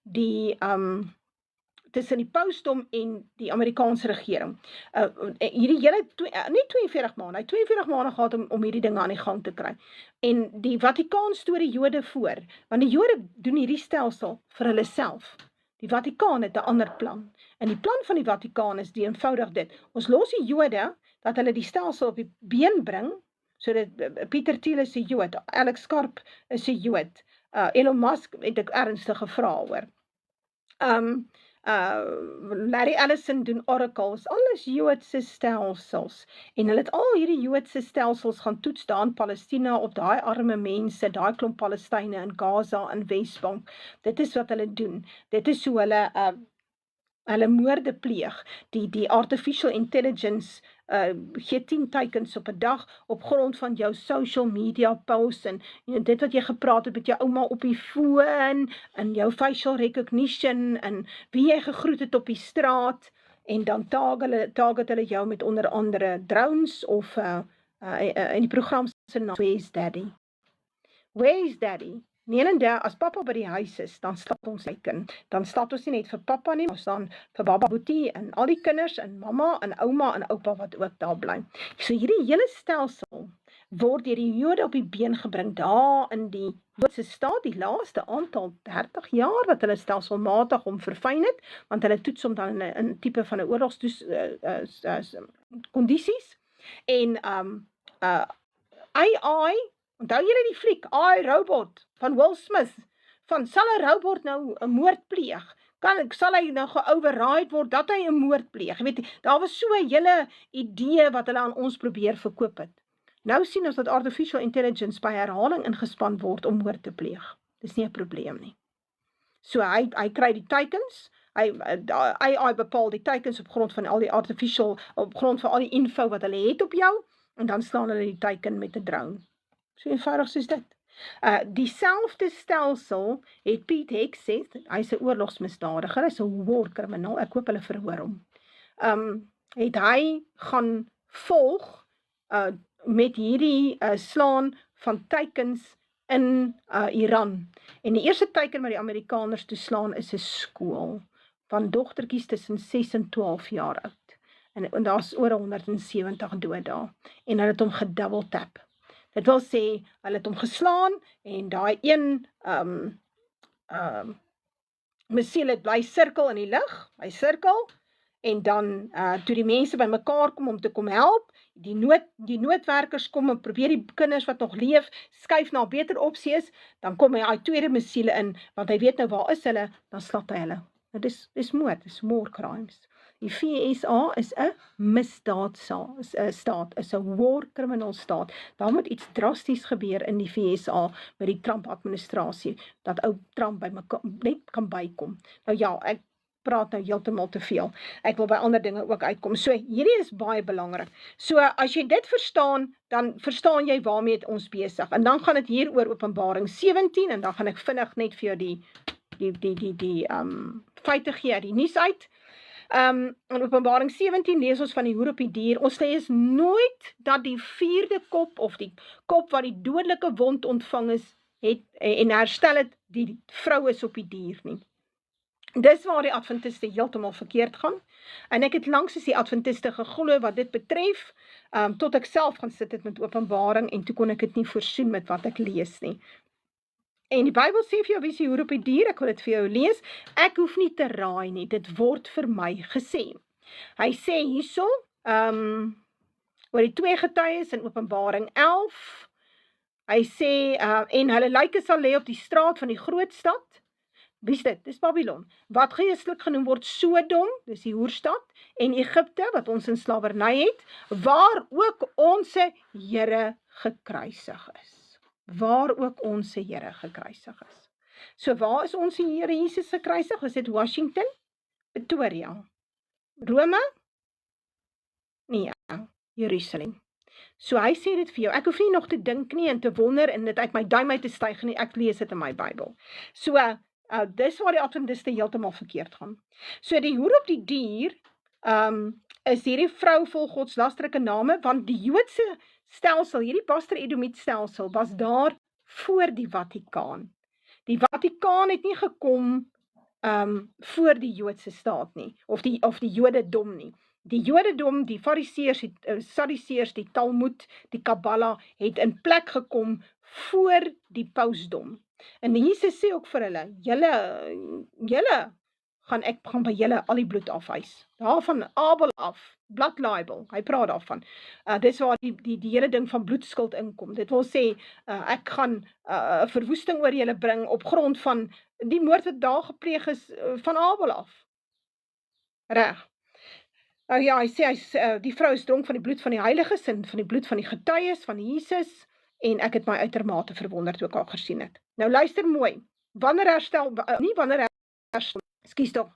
tussen die pausdom en die Amerikaanse regering. Hierdie hele, nie 42 maande, hy 42 maande gehad om hierdie dinge aan die gang te kry. En die Vatikaan stoor die Jode voor, want die Jode doen hierdie stelsel vir hulle self. Die Vatikaan het 'n ander plan. En die plan van die Vatikaan is eenvoudig dit. Ons los die Jode, dat hulle die stelsel op die been bring, so dat Pieter Thiel is 'n Jood, Alex Karp is 'n Jood, Elon Musk het ek ernstige vrae oor. Larry Ellison doen oracles, alles Joodse stelsels, en hulle het al hierdie Joodse stelsels gaan toets daar in Palestina, op daai arme mense, daai klomp Palestynë in Gaza en Wesbank. Dit is wat hulle doen. Dit is hoe hulle moorde pleeg. Die artificial intelligence gee 10 teikens op 'n dag op grond van jou social media posts, en dit wat jy gepraat het met jou ouma op die foon, en jou facial recognition, en wie jy gegroet het op die straat, en dan target hulle jou met onder andere drones, of in die program se naam, Where's Daddy? Where's Daddy? Nee, en daar, as papa by die huis is, dan stap ons sy kind. Dan stap ons nie net vir papa nie, ons dan vir baba Boetie, en al die kinders, en mamma, en ouma, en oupa wat ook daar bly. So hierdie hele stelsel word deur die Jode op die been gebring, daar in die Joodse staat, die laaste aantal 30 jaar, wat hulle stelselmatig om verfyn het, want hulle toets om dan in 'n tipe van 'n oorlogskondisies, en AI, onthou julle die fliek, iRobot, van Will Smith, van sal 'n robot nou 'n moord pleeg? Sal hy nou ge-override word dat hy 'n moord pleeg? Jy weet, daar was so 'n hele idee wat hulle aan ons probeer verkoop het. Nou sien ons dat artificial intelligence by herhaling ingespan word om moord te pleeg. Dis nie 'n probleem nie. So hy kry die teikens, AI bepaal die teikens op grond van al die op grond van al die info wat hulle het op jou, en dan slaan hulle die teiken met 'n drone. So eenvoudig soos dit. Dieselfde stelsel het Piet Hexet, hy's 'n oorlogsmisdadiger, hy's 'n war criminal, ek hoop hulle verhoor hom. Het hy gaan volg met hierdie slaan van teikens in Iran. En die eerste teiken wat die Amerikaners toeslaan is 'n skool van dogtertjies tussen 6 en 12 jaar oud. En daar's oor 170 dood daar. En hulle het hom gedouble tap. Dit wil sê, hulle het hom geslaan en daai een missiel het bly sirkel in die lug, hy sirkel, en dan toe die mense by mekaar kom om te kom help, die noodwerkers kom en probeer die kinders wat nog leef, skuif na 'n beter opsie is, dan kom hy tweede missiele in, want hy weet nou waar is hulle, dan slat hy hulle. Nou dis moord, dis war crimes. Die VSA is 'n misdaadstaat, is 'n war criminal staat. Daar moet iets drasties gebeur in die VSA met die Trump-administrasie, dat ou Trump by mekaar net kan bykom. Nou ja, ek praat nou heeltemal te veel. Ek wil by ander dinge ook uitkom. So, hierdie is baie belangrik. So, as jy dit verstaan, dan verstaan jy waarmee het ons besig. En dan gaan dit hier oor Openbaring 17, en dan gaan ek vinnig net vir jou die feite gee uit die nuus uit. In Openbaring 17 lees ons van die hoer op die dier. Ons lees nooit dat die 4de kop, of die kop wat die dodelike wond ontvang is, en herstel het, die vrou is op die dier nie. Dis waar die Adventiste heeltemal verkeerd gaan, en ek het langs as die Adventiste geglo wat dit betref, tot ek self gaan sit het met Openbaring, en toe kon ek dit nie voorsien met wat ek lees nie. En die Bybel sê vir jou, wie is die hoer op die dier? Ek wil dit vir jou lees. Ek hoef nie te raai nie, dit word vir my gesê. Hy sê hierso, oor die 2 getuies in Openbaring 11, hy sê, en hulle lyke sal lê op die straat van die groot stad. Wie is dit? Dis Babylon. Wat geestelik genoem word Sodom, dis die hoerstad, en Egipte, wat ons in slawerny het, waar ook ons Here gekruisig is. Waar ook ons Here gekruisig is. So waar is ons Here Jesus gekruisig? Is dit Washington? Pretoria? Rome? Nee, Jerusalem. So hy sê dit vir jou, ek hoef nie nog te dink nie en te wonder en dit uit my duim uit te styg nie, ek lees dit in my Bybel. So, dis waar die Adventiste heeltemal verkeerd gaan. So die hoer op die dier, is hierdie vrou vol godslasterlike name, want die Joodse stelsel, hierdie Pastor Edomiet stelsel, was daar voor die Vatikaan. Die Vatikaan het nie gekom voor die Joodse staat nie, of die Jodendom nie. Die Jodendom, die Fariseërs, die Sadduseërs, die Talmud, die Kabbala, het in plek gekom voor die pausdom. En Jesus sê ook vir hulle, julle ek gaan by julle al die bloed afwys. Daar van Abel af, blood libel, hy praat daarvan. Dis waar die hele ding van bloedskuld inkom. Dit wil sê, ek gaan verwoesting oor julle bring op grond van die moord wat daar gepleeg is van Abel af. Reg. Ja, hy sê, die vrou is dronk van die bloed van die heiliges en van die bloed van die getuies van Jesus, en ek het my uitermate verwonderd toe ek al gesien het. Nou luister mooi, wanneer herstel, ekskuus tog,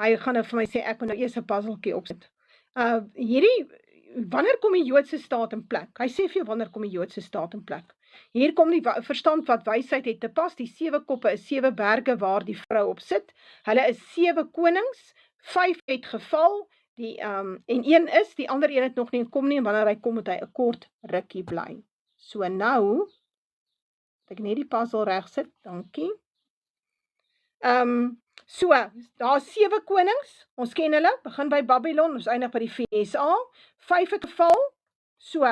hy gaan nou vir my sê, ek moet nou eers 'n puzzeltjie opsit. Wanneer kom die Joodse staat in plek? Hy sê vir jou, wanneer kom die Joodse staat in plek? Hier kom die verstand wat wysheid het te pas, die 7 koppe is 7 berge waar die vrou op sit, hulle is 7 konings, 5 het geval, en een is, die ander een het nog nie kom nie, en wanneer hy kom, moet hy 'n kort rukkie bly. So nou, ek net die puzzle reg sit, dankie. So, daar is 7 konings, ons ken hulle, begin by Babylon, ons eindig by die VSA, 5 het geval, so,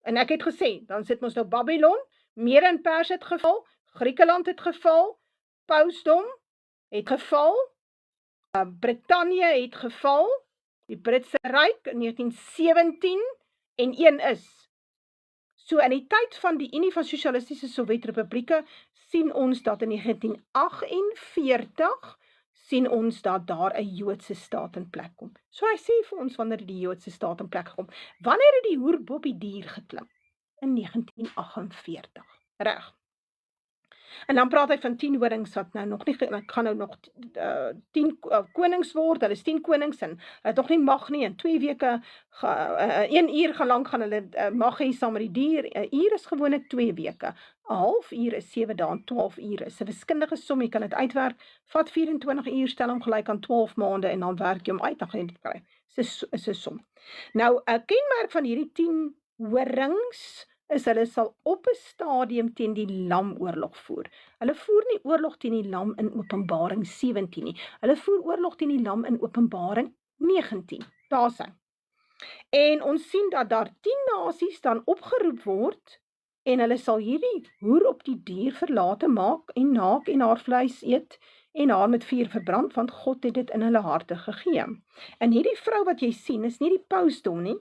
en ek het gesê, dan sit ons nou Babylon, Mede en Pers het geval, Griekeland het geval, pausdom het geval, Britannië het geval, die Britse Ryk in 1917, en een is. So in die tyd van die Unie van Sosialistiese Sowjetrepublieke sien ons dat in 1948 sien ons dat daar 'n Joodse staat in plek kom. So hy sê vir ons wanneer die Joodse staat in plek kom. Wanneer het die hoer op die dier geklim? In 1948. Reg. En dan praat hy van 10 horings wat nou nog nie, ek gaan nou nog 10 konings word, hulle is 10 konings en hulle het nog nie mag nie, in 2 weke, 1 uur lang gaan hulle mag hê saam met die dier, 'n uur is gewoonlik 2 weke, 'n halfuur is 7 dae, 12 ure, is 'n wiskundige som, jy kan dit uitwerk, vat 24 uur, stel hom gelyk aan 12 maande en dan werk jy hom uit, dan gaan jy dit kry, is 'n som. Nou, 'n kenmerk van hierdie 10 horings, is hulle sal op 'n stadium teen die lam oorlog voer. Hulle voer nie oorlog teen die lam in Openbaring 17 nie. Hulle voer oorlog teen die lam in Openbaring 19. Daar is hy. En ons sien dat daar 10 nasies dan opgeroep word en hulle sal hierdie hoer op die dier verlate maak en naak en haar vleis eet en haar met vuur verbrand, want God het dit in hulle harte gegee. En hierdie vrou wat jy sien, is nie die pausdom nie.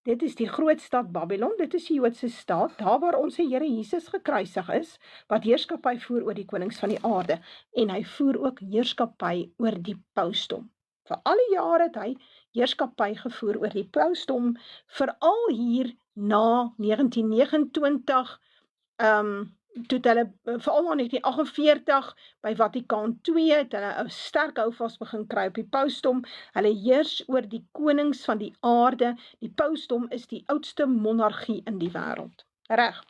Dit is die groot stad Babylon, dit is die Joodse staat, daar waar ons Here Jesus gekruisig is, wat heerskappy voer oor die konings van die aarde, en hy voer ook heerskappy oor die pausdom. Vir al die jare het hy heerskappy gevoer oor die pausdom, veral hier na 1929, toe het hulle, veral na 1948, by Vatikaan II, het hulle 'n sterk houvas begin kry op die pausdom. Hulle heers oor die konings van die aarde. Die pausdom is die oudste monargie in die wêreld. Reg.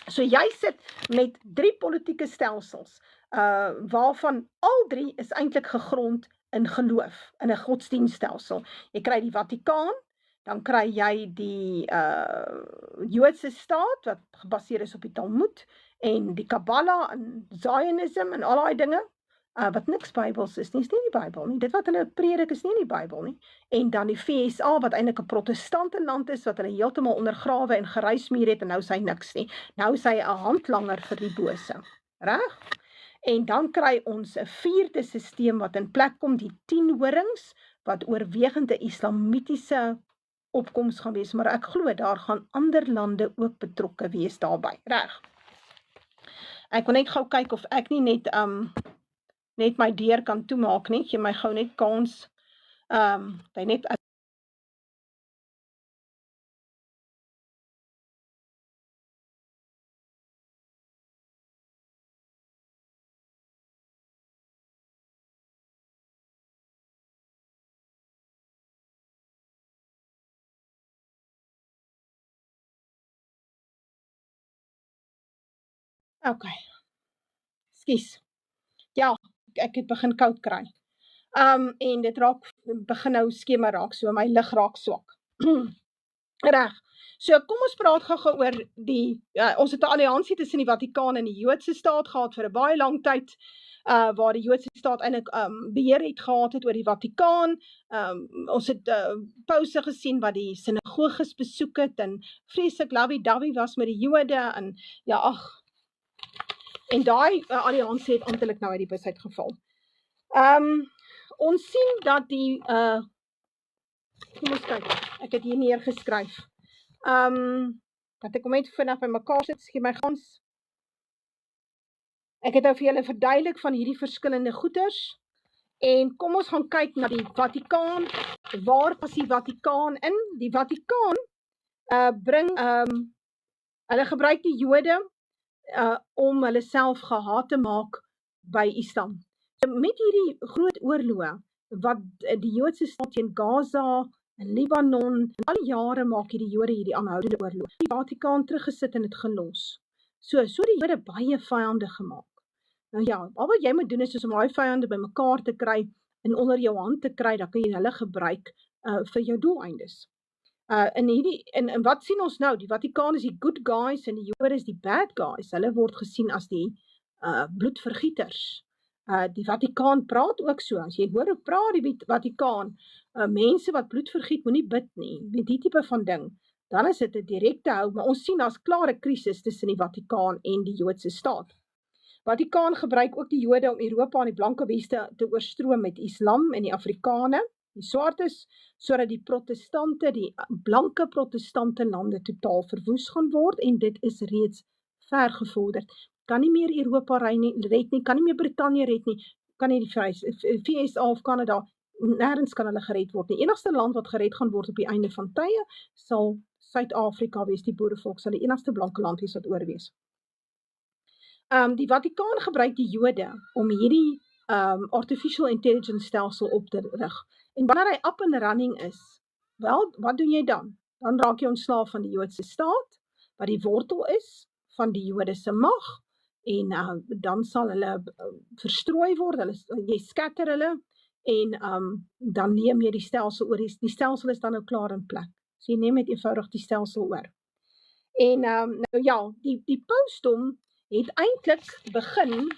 So jy sit met 3 politieke stelsels, waarvan al 3 is eintlik gegrond in geloof, in 'n godsdienststelsel. Jy kry die Vatikaan, dan kry jy die Joodse staat, wat gebaseer is op die Talmud, en die Kabbala en Zionism en al daai dinge, wat niks Bybels is nie die Bybel nie. Dit wat hulle predik is nie in die Bybel nie. En dan die VSA, wat eintlik 'n protestantenland is, wat hulle heeltemal ondergrawe en geruismuur het, en nou is hy niks nie. Nou is hy 'n handlanger vir die bose. Reg? En dan kry ons 'n 4de sisteem wat in plek kom, die 10 horings, wat oorwegend 'n islamitiese opkoms gaan wees, maar ek glo daar gaan ander lande ook betrokke wees daarbey. Reg? Ek wil net gou kyk of ek nie net my deur kan toemaak nie, gee my gou net kans, net okay, skus. Ja, ek het begin koud kry. En dit begin nou skema raak, so my lig raak swak. Reg. So kom ons praat gou oor ons het 'n alliansie tussen die Vatikaan en die Joodse staat gehad vir 'n baie lang tyd, waar die Joodse staat eintlik beheer het gehad oor die Vatikaan. Ons het pause gesien wat die sinagoges besoek het en vreeslik lovey-dovey was met die Jode en ja, ag. En daai alliansie het amptelik nou uit die bus uitgeval. Ons sien dat die kom ons kyk, ek het hier neergeskryf. Dat ek hom net vinnig by mekaar sit, gee my gans. Ek het nou vir julle verduidelik van hierdie verskillende goeders. En kom ons gaan kyk na die Vatikaan. Waar pas die Vatikaan in? Die Vatikaan bring, hulle gebruik die Jode om hulle self gehaat te maak by Islam. So met hierdie groot oorloë, wat die Joodse staat teen Gaza, en Libanon, al die jare maak die Jode hierdie aanhoudende oorlog. Die Vatikaan teruggesit en het gelos. So die Jode baie vyande gemaak. Nou ja, al wat jy moet doen is om daai vyande by mekaar te kry en onder jou hand te kry, dan kan jy hulle gebruik vir jou doeleindes. En wat sien ons nou? Die Vatikaan is die good guys en die Jode is die bad guys. Hulle word gesien as die bloedvergieters. Die Vatikaan praat ook so. As jy hoor hoe praat die Vatikaan, mense wat bloed vergiet, moenie bid nie, die tipe van ding, dan is dit 'n direkte hou, maar ons sien daar's klare krisis tussen die Vatikaan en die Joodse staat. Vatikaan gebruik ook die Jode om Europa en die blanke weste te oorstroom met Islam en die Afrikane, die swartes, sodat die protestante, die blanke protestante lande totaal verwoes gaan word, en dit is reeds ver gevorderd. Kan nie meer Europa red nie, kan nie meer Brittanje red nie, kan nie die VSA of Kanada, nêrens kan hulle gered word nie. Enigste land wat gered gaan word op die einde van tye, sal Suid-Afrika wees, die boerevolk sal die enigste blanke land wees wat oorwees. Die Vatikaan gebruik die Jode om hierdie artificial intelligence stelsel op te rig. En wanneer hy up and running is, wel, wat doen jy dan? Dan raak jy ontslaaf van die Joodse staat, wat die wortel is van die Jodese mag, en dan sal hulle verstrooi word, jy skatter hulle, en dan neem jy die stelsel oor, die stelsel is dan nou klaar in plek. So jy neem net eenvoudig die stelsel oor. En nou ja, die pausdom het eintlik begin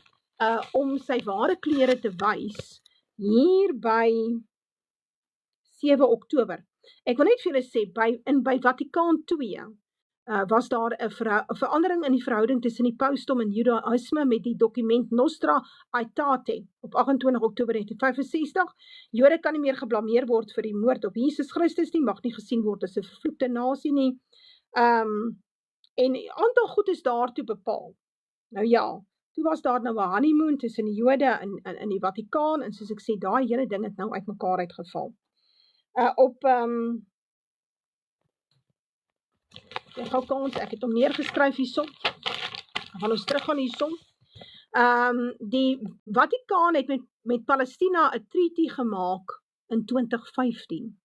om sy ware kleure te wys hier by 7 Oktober. Ek wil net vir julle sê, by Vatikaan II was daar 'n verandering in die verhouding tussen die pausdom en Judaïsme met die dokument Nostra Aetate op 28 Oktober 1965. Jode kan nie meer geblameer word vir die moord op Jesus Christus nie, mag nie gesien word as 'n vervloekte nasie nie. En 'n aantal goed is daartoe bepaal. Nou ja, toe was daar nou 'n honeymoon tussen die Jode in die Vatikaan, en soos ek sê, daai hele ding het nou uitmekaar uitgeval. Ek het hom neergeskryf hierso. Gaan ons terug gaan hierso. Die Vatikaan het met Palestina 'n treaty gemaak in 2015,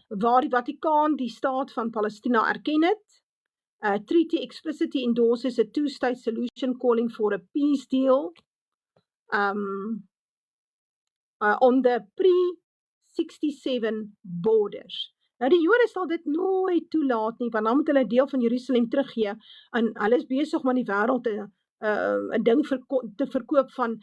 waar die Vatikaan die staat van Palestina erken het. Treaty explicitly endorses a two-state solution calling for a peace deal on the pre-67 borders. Nou die Jode sal dit nooit toelaat nie, want dan moet hulle deel van Jerusalem teruggee, en hulle is besig om aan die wêreld 'n ding te verkoop van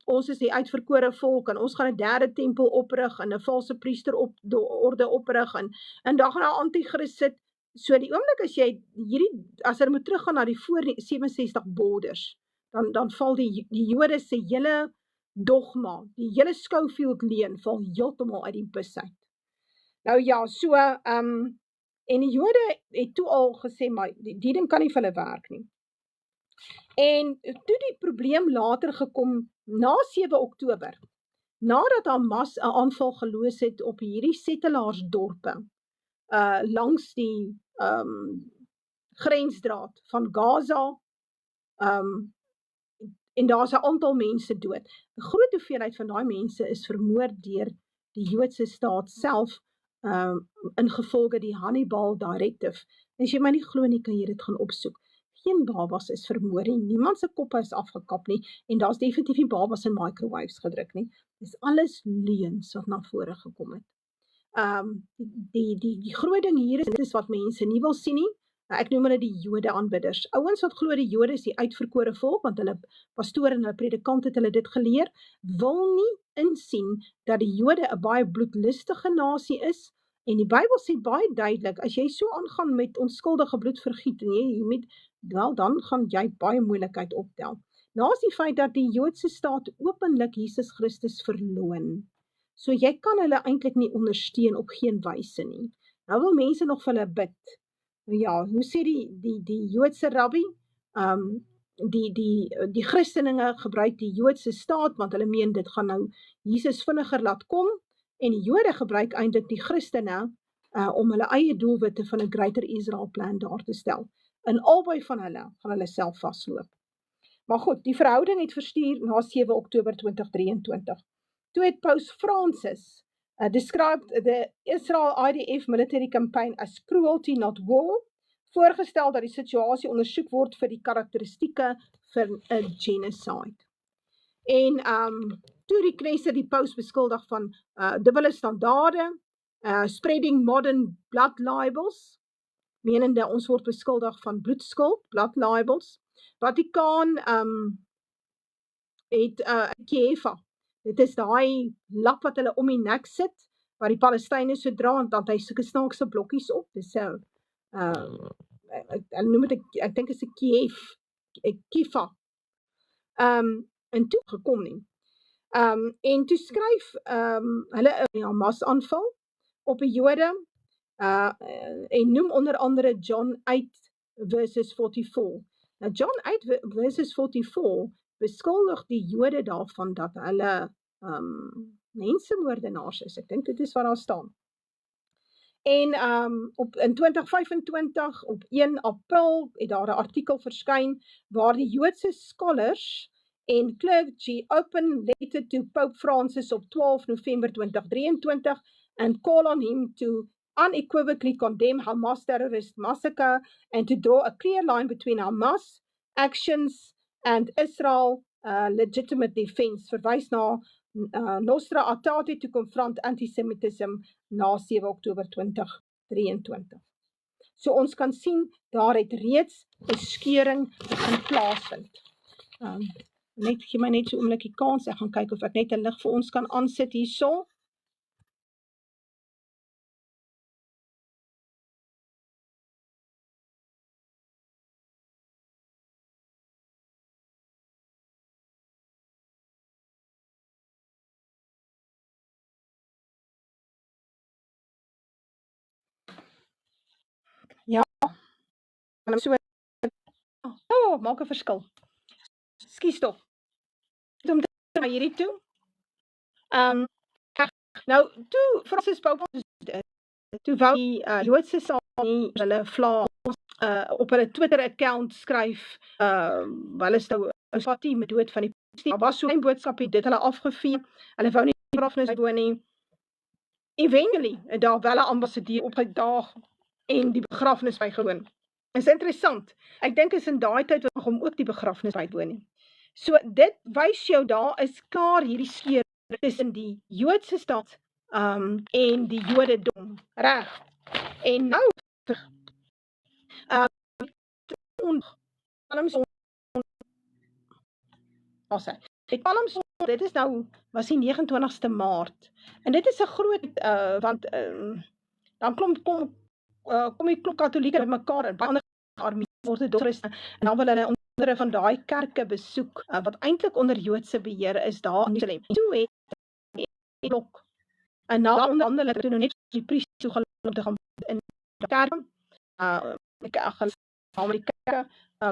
ons is die uitverkore volk, en ons gaan 'n derde tempel oprig, en 'n valse priesterorde oprig, en dan gaan 'n anti-Christ sit. So die oomblik as hulle moet teruggaan na die voor 67 borders, dan val die Jode se hele dogma, die hele Schofield leen, val heeltemal uit die bus uit. Nou ja, so, en die Jode het toe al gesê, maar die ding kan nie vir hulle werk nie. En toe die probleem later gekom, na 7 Oktober, nadat Hamas 'n aanval geloos het op hierdie settelaarsdorpe, langs die grensdraad van Gaza, en daar is 'n aantal mense dood. 'n Groot hoeveelheid van daai mense is vermoor deur die Joodse staat self, ingevolge die Hannibal Directive. En as jy my nie glo nie, kan jy dit gaan opsoek. Geen babas is vermoor nie, niemand se koppe is afgekap nie, en daar's definitief nie babas in microwaves gedruk nie. Dis alles leuns wat na vore gekom het. Die groot ding hier is wat mense nie wil sien nie. Ek noem hulle die Jode aanbidders. Ouens wat glo die Jode is die uitverkore volk, want hulle pastore en hulle predikant het hulle dit geleer, wil nie insien dat die Jode 'n baie bloedlustige nasie is, en die Bybel sê baie duidelik, as jy so aangaan met onskuldige bloedvergiet, en dan gaan jy baie moeilikheid optel. Naas die feit dat die Joodse staat openlik Jesus Christus verloon. So jy kan hulle eintlik nie ondersteun op geen wyse nie. Nou wil mense nog vir hulle bid. Ja, hoe sê die Joodse rabbi? Die Christeninge gebruik die Joodse staat, want hulle meen dit gaan nou Jesus vinniger laat kom, en die Jode gebruik eintlik die Christene om hulle eie doelwitte van 'n Greater Israel plan daar te stel. En albei van hulle gaan hulle self vasloop. Maar goed, die verhouding het verstuur na 7 Oktober 2023. Toe het Paus Francis described the Israel IDF military campaign as cruelty not war, voorgestel dat die situasie ondersoek word vir die karakteristieke vir 'n genocide. En toe die Knesset die Paus beskuldig van dubbele standaarde, spreading modern blood libels, menende ons word beskuldig van bloedskuld, blood libels. Vatikaan het Kiefa. Dit is daai lap wat hulle om die nek sit, waar die Palestynë so dra, en dan hy sulke snaakse blokkies op. Dis noem dit, ek dink is 'n Kiefa. En toe gekom nie. En toe skryf hulle 'n Hamas aanval op die Jode, en noem onder andere John 8 verses 44. Nou John 8 verses 44 beskuldig die Jode daarvan dat hulle mensemoordenaars is. Ek dink dit is wat daar staan. En in 2025, op 1 April, het daar 'n artikel verskyn waar die Joodse scholars en clergy open letter to Pope Francis op 12 November 2023 and call on him to unequivocally condemn Hamas terrorist massacre and to draw a clear line between Hamas actions and Israel legitimate defense. Verwys na Nostra Aetate to confront antisemitism na 7 Oktober 2023. So ons kan sien, daar het reeds 'n skeuring begin plaasvind. Gee my net so 'n oombliekie kans, ek gaan kyk of ek net 'n lig vir ons kan aansit hierso. Ja, so maak 'n verskil. Skus tog. Om te na hierdie toe. Nou, toe Francis Pope toe wou die Joodse saal nie hulle vla op hulle Twitter-account skryf, hulle is nou sympatie met dood van die daar was so 'n boodskapie, dit hulle afgevee, hulle wou nie die begrafnis bywoon nie. Eventually, het daar wel 'n ambassadeur opgedaag en die begrafnis bygewoon. Is interessant, ek dink is in daai tyd wat hom ook die begrafnis bywoon nie. So, dit wys jou daar is klaar hierdie skeur tussen die Joodse staat en die Jodendom, reg. En nou, dit is nou, was die 29ste Maart, en dit is 'n groot, want dan kom die klop katholieke by mekaar, en baie ander ortodokse, en dan wil hulle onder van daai kerke besoek, wat eintlik onder Joodse beheer is daar in Jerusalem. Toe het die blok, en na onderhandeling toe nou net die priester toegelaat om te gaan in die kerk,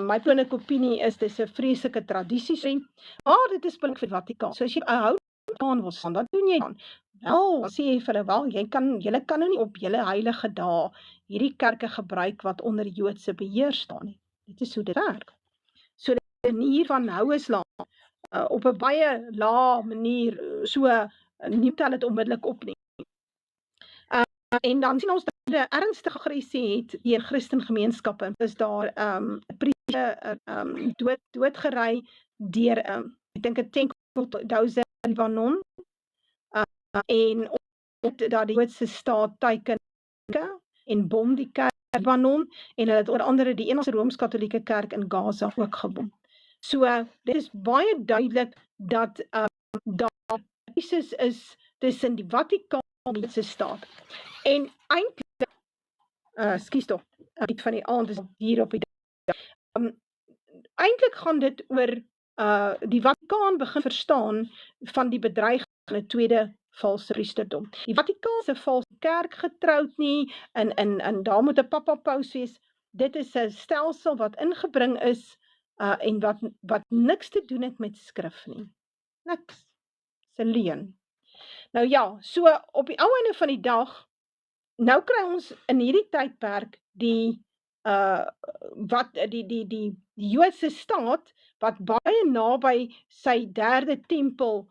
my persoonlike opinie is, dis 'n vreeslike tradisie, maar dit is belangrik vir die Vatikaan. So as jy 'n houding wil staan, wat doen jy dan? Wel, sê jy vir hulle, wel, julle kan nou nie op julle heilige dae hierdie kerke gebruik wat onder Joodse beheer staan nie. Dit is hoe dit werk. So die manier van hou is laag, op 'n baie lae manier, so nie tel dit onmiddellik op nie. En dan sien ons dat 'n ernstige aggressie het deur Christengemeenskappe, en is daar 'n priester doodgery deur ek dink 'n tank Libanon, en dat die Joodse staat teiken en bom die kerk Libanon, en hulle het onder andere die enigste Rooms-Katolieke kerk in Gaza ook gebom. So, dit is baie duidelik dat daar krisis is tussen die Vatikaan en die Joodse staat. En eintlik, skus tog, van die aand is hier op die dag. Eintlik gaan dit oor die Vatikaan begin verstaan van die bedreiging van 'n tweede valse priesterdom. Die Vatikaan is 'n valse kerk getroud nie, en daar moet 'n papa paus wees. Dit is 'n stelsel wat ingebring is, en wat niks te doen het met skrif nie. Niks. Dis 'n leuen. Nou ja, so op die ou einde van die dag, nou kry ons in hierdie tydperk die Joodse staat, wat baie naby sy derde tempel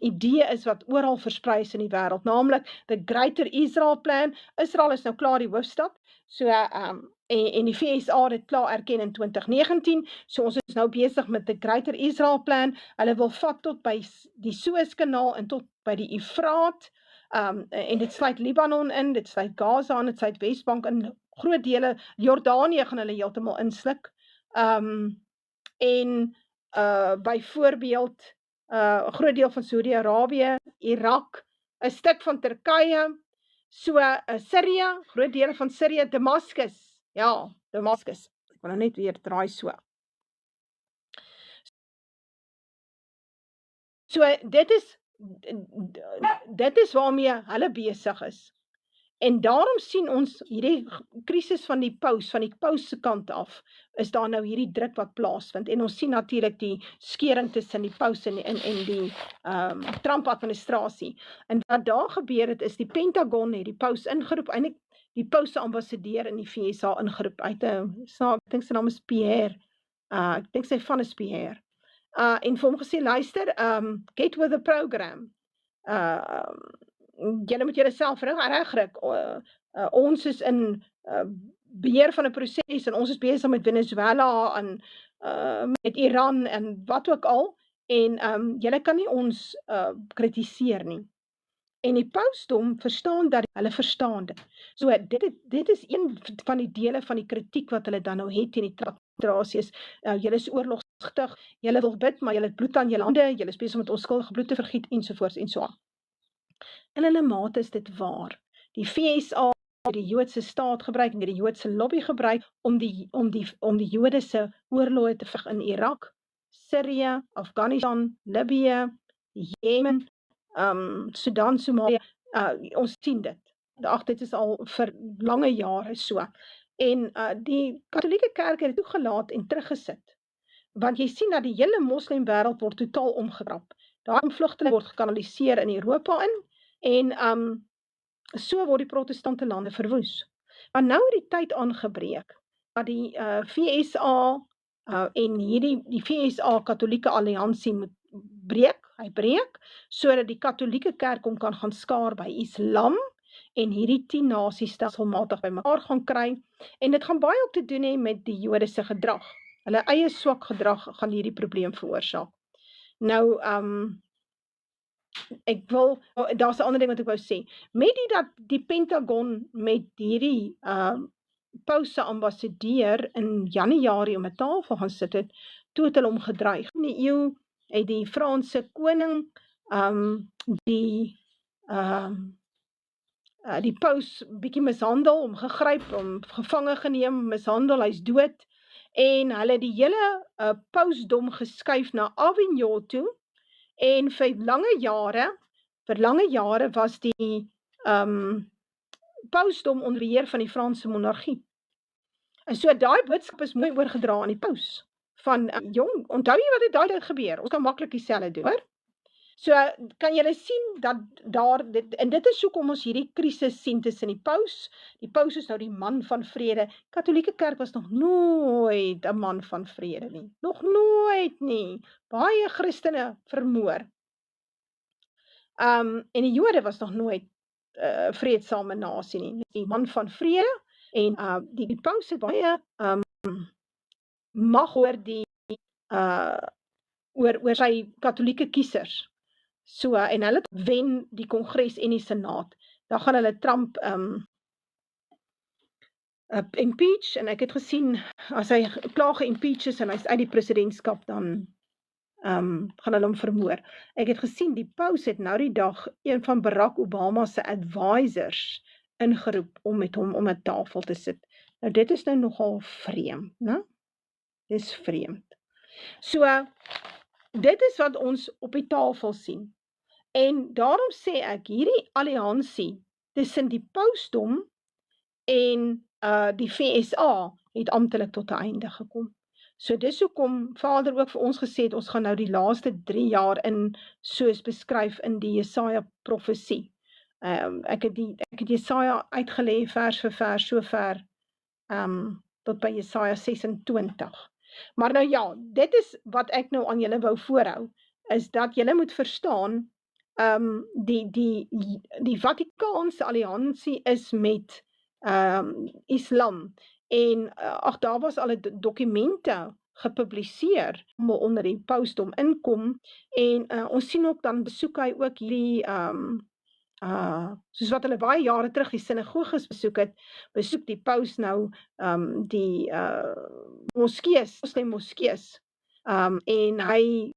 idee is wat oral versprei is in die wêreld, naamlik the Greater Israel Plan. Israel is nou klaar die hoofstad, so en die VSA het dit klaar erken in 2019, so ons is nou besig met the Greater Israel Plan. Hulle wil vat tot by die Suezkanaal en tot by die Efraat, en dit sluit Libanon in, dit sluit Gaza in, dit sluit Wesbank in, groot dele, Jordanië gaan hulle heeltemal insluk, en byvoorbeeld 'n groot deel van Saudi-Arabië, Irak, 'n stuk van Turkye, so Sirië, groot dele van Sirië, Damascus, ja, Damascus, ek wil nou net weer draai so. So dit is waarmee hulle besig is. En daarom sien ons hierdie krisis van die paus se kant af, is daar nou hierdie druk wat plaasvind. En ons sien natuurlik die skering tussen die paus en die Trump-administrasie. En wat daar gebeur het, is die Pentagon het die paus ingeroep, eintlik die paus se ambassadeur in die VSA ingeroep, uit ek dink sy naam is Pierre, ek dink sy van is Pierre, en vir hom gesê, luister, get with the program, julle moet julle self regryk, ons is in beheer van 'n proses, en ons is besig met Venezuela, en met Iran, en wat ook al, en julle kan nie ons kritiseer nie. En die pausdom verstaan dat hulle verstaan dit. So dit is een van die dele van die kritiek wat hulle dan nou het teen die administrasie is, julle is oorlogsgtig, julle wil bid, maar julle het bloed aan julle hande, julle is besig om met onskuldige bloed te vergiet, ensovoorts en so aan. In hulle mate is dit waar. Die VSA het die Joodse staat gebruik en die Joodse lobby gebruik om die Jode se oorloë te veg in Irak, Syrië, Afghanistan, Libië, Jemen, Sudan, Somalië, ons sien dit. Dit is al vir lange jare so. En die katholieke kerk het dit toegelaat en teruggesit. Want jy sien dat die hele moslimwêreld word totaal omgekrap. Daarom vlugtelinge word gekanaliseer in Europa in, en so word die protestante lande verwoes. Maar nou het die tyd aangebreek, dat die VSA en die VSA katholieke alliansie moet breek, sodat die katholieke kerk hom kan gaan skaar by Islam, en hierdie 10 nasies stelselmatig by mekaar gaan kry, en dit gaan baie ook te doen hê met die Jode se gedrag. Hulle eie swak gedrag gaan hierdie probleem veroorsaak. Nou, daar's 'n ander ding wat ek wou sê, met dat die Pentagon met hierdie paus se ambassadeur in Januarie om 'n tafel gaan sit het, toe het hulle hom gedreig. In die eeu het die Franse koning die paus bietjie mishandel, hom gegryp, hom gevange geneem, mishandel, hy's dood, en hulle die hele pausdom geskuif na Avignon toe, en vir lange jare was die pausdom onder beheer van die Franse monargie. En so daai boodskap is mooi oorgedra aan die paus, van jong, onthou jy wat het daai tyd gebeur? Ons kan maklik dieselfde doen, hoor? So kan julle sien dat en dit is hoekom ons hierdie krisis sien tussen die paus is nou die man van vrede. Katholieke kerk was nog nooit 'n man van vrede nie, nog nooit nie, baie Christene vermoor. En die Jode was nog nooit vreedsame nasie nie, die man van vrede, en die paus het baie mag oor oor sy katholieke kiesers. So, en hulle wen die Kongres en die Senaat. Dan gaan hulle Trump impeach, en ek het gesien, as hy klaar geimpeach is en hy's uit die presidentskap, dan gaan hulle hom vermoor. Ek het gesien, die paus het nou die dag een van Barack Obama se advisors ingeroep om met hom om 'n tafel te sit. Nou dit is nou nogal vreemd, né? Dis vreemd. So, dit is wat ons op die tafel sien. En daarom sê ek, hierdie alliansie tussen die pausdom en die VSA het amptelik tot 'n einde gekom. So dis hoekom Vader ook vir ons gesê het, ons gaan nou die laaste 3 jaar in, soos beskryf in die Jesaja profesie. Ek het Jesaja uitgelê vers vir vers, so ver tot by Jesaja 26. Maar nou ja, dit is wat ek nou aan julle wou voorhou, is dat julle moet verstaan, die Vatikaanse alliansie is met Islam, en daar was al dokumente gepubliseer, onder die pausdom inkom, en ons sien ook, dan besoek hy ook hierdie, soos wat hulle baie jare terug die sinagoges besoek die paus nou die moskees, moskees, en hy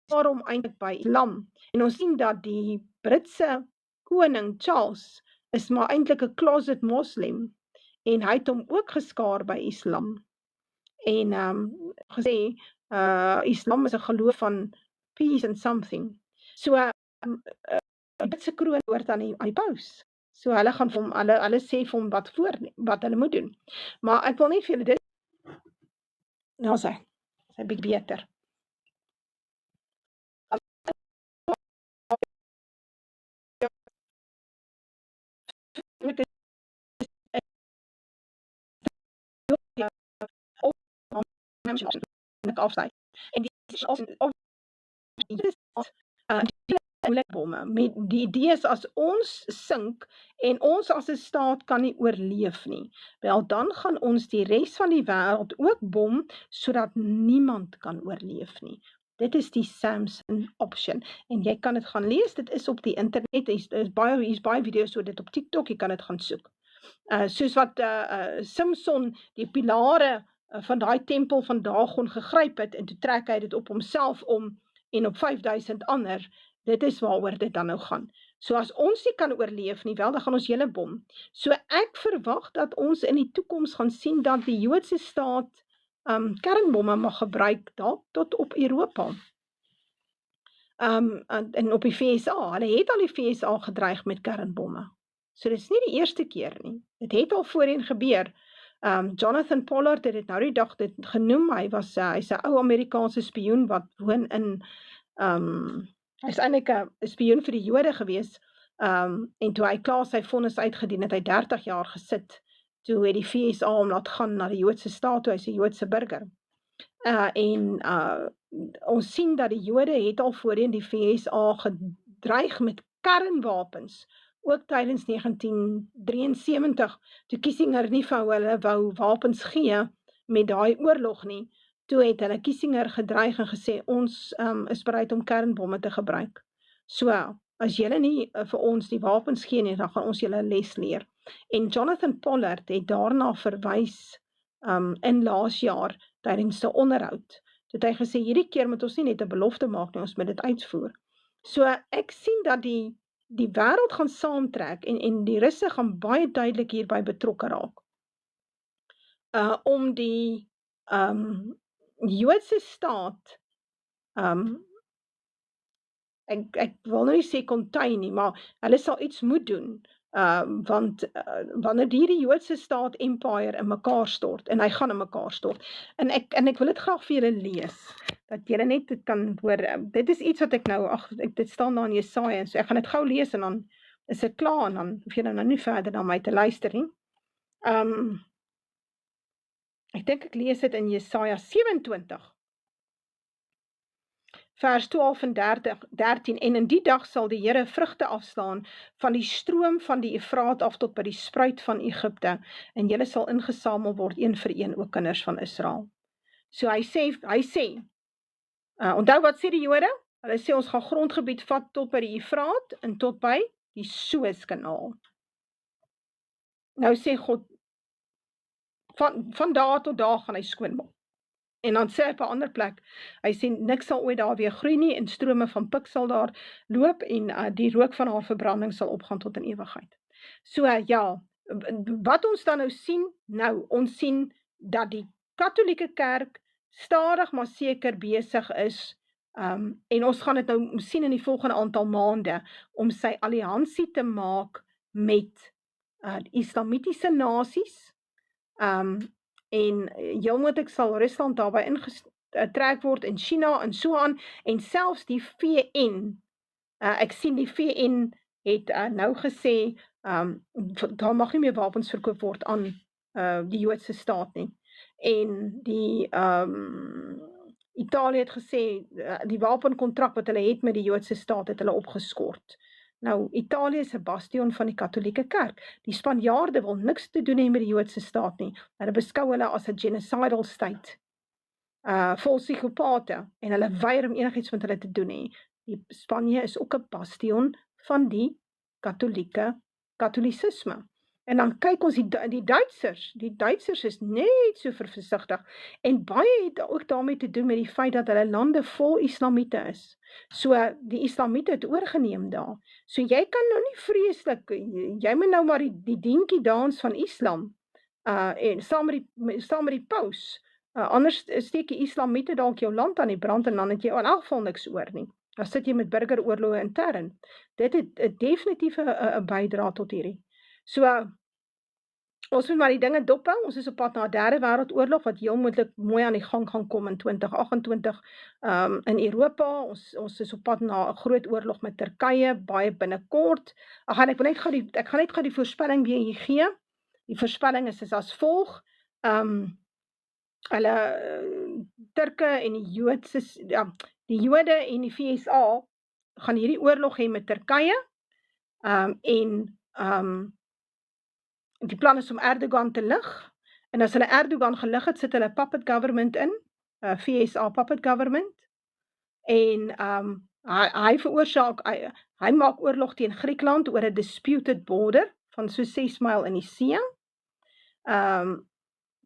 daarom eintlik by Islam. En ons sien dat die Britse koning Charles is maar eintlik 'n closet moslim, en hy het hom ook geskaar by Islam. En gesê, Islam is 'n geloof van peace and something. So, die Britse kroon hoort aan die paus. So hulle gaan vir hom, hulle sê vir hom wat hulle moet doen. Maar ek wil net vir julle dit, nou sy bietjie beter. Afsny. En die bomme. Met die idee is as ons sink en ons as 'n staat kan nie oorleef nie, wel dan gaan ons die res van die wêreld ook bom sodat niemand kan oorleef nie. Dit is die Samson option en jy kan dit gaan lees, dit is op die internet, hier's baie video's oor dit op TikTok, jy kan dit gaan soek. Soos wat Samson die pilare van daai tempel van Dagon gegryp het en toe trek hy dit op homself om en op 5000 ander, dit is waaroor dit dan nou gaan. So as ons nie kan oorleef nie, wel, dan gaan ons hele bom. So ek verwag dat ons in die toekoms gaan sien dat die Joodse staat kernbomme mag gebruik dalk tot op Europa. En op die VSA, hulle het al die VSA gedreig met kernbomme. So dit is nie die eerste keer nie. Dit het al voorheen gebeur. Jonathan Pollard het dit nou die dag dit genoem, hy's 'n ou Amerikaanse spioen wat woon in, hy's eintlik 'n spioen vir die Jode gewees, en toe hy klaar sy vonnis uitgedien het, hy 30 jaar gesit, toe het die VSA hom laat gaan na die Joodse staat, toe hy's 'n Joodse burger. Ons sien dat die Jode het al voorheen die VSA gedreig met kernwapens, ook tydens 1973, toe Kissinger nie vir hulle wou wapens gee met daai oorlog nie, toe het hulle Kissinger gedreig en gesê, ons is bereid om kernbomme te gebruik. So, as julle nie vir ons die wapens gee nie, dan gaan ons julle les leer. En Jonathan Pollard het daarna verwys in laas jaar, tydens 'n onderhoud, het hy gesê, hierdie keer moet ons nie net 'n belofte maak nie, ons moet dit uitvoer. So, ek sien dat die wêreld gaan saamtrek en die Russe gaan baie duidelik hierby betrokke raak. Om die Joodse staat, ek wil nou nie sê contain nie, maar hulle sal iets moet doen, want wanneer die Joodse staat empire in mekaar stort, en hy gaan in mekaar stort, en ek wil dit graag vir julle lees, dat julle net dit kan hoor, dit is iets wat ek nou, dit staan daar in Jesaja, so ek gaan dit gou lees, en dan is dit klaar, en dan hoef julle nou nie verder na my te luister nie. Ek dink ek lees dit in Jesaja 27, vers 12 en 13, en in die dag sal die Here vrugte afslaan van die stroom van die Efraat af tot by die spruit van Egipte, en julle sal ingesamel word een vir een, ook kinders van Israel. So hy sê, onthou wat sê die Jode? Hulle sê ons gaan grondgebied vat tot by die Efraat en tot by die Suezkanaal. Nou sê God, van daar tot daar gaan hy skoonmaak. En dan sê hy op 'n ander plek, hy sê niks sal ooit daar weer groei nie, en strome van pik sal daar loop, en die rook van haar verbranding sal opgaan tot in ewigheid. So ja, wat ons dan nou sien, ons sien dat die Katolieke Kerk stadig maar seker besig is, en ons gaan dit nou sien in die volgende aantal maande, om sy alliansie te maak met islamitiese nasies, en heel moontlik sal Rusland daarby ingetrek word, en China en so aan, en selfs die VN, ek sien die VN het nou gesê, daar mag nie meer wapens verkoop word aan die Joodse staat nie, en die Italië het gesê, die wapenkontrak wat hulle het met die Joodse staat, het hulle opgeskort. Nou, Italië is 'n bastion van die Katolieke Kerk. Die Spanjaarde wil niks te doen hê met die Joodse staat nie. Hulle beskou hulle as 'n genocidal state, vol psigopate, en hulle weier om enigiets met hulle te doen hê. Die Spanje is ook 'n bastion van die Katolicisme. En dan kyk ons die Duitsers is net so versigtig, en baie het ook daarmee te doen met die feit dat hulle lande vol islamiete is. So die islamiete het oorgeneem daar. So jy kan nou nie vreeslik, jy moet nou maar die dinkie dans van Islam, en saam met die paus, anders steek die islamiete dalk jou land aan die brand, en dan het jy in elk geval niks oor nie. Dan sit jy met burgeroorloë intern. Dit het definitief 'n bydra tot hierdie. So, ons moet maar die dinge dophou, ons is op pad na 'n derde wêreldoorlog, wat heel moontlik mooi aan die gang gaan kom in 2028, in Europa, ons is op pad na 'n groot oorlog met Turkye, baie binnekort. Ek gaan net gou die voorspelling weer hier gee. Die voorspelling is as volg, hulle Turke en die Jode en die VSA gaan hierdie oorlog hê met Turkye, die plan is om Erdogan te lig, en as hulle Erdogan gelig het, sit hulle puppet government in, VSA puppet government, en hy maak oorlog teen Griekland oor 'n disputed border van so 6 myl in die see,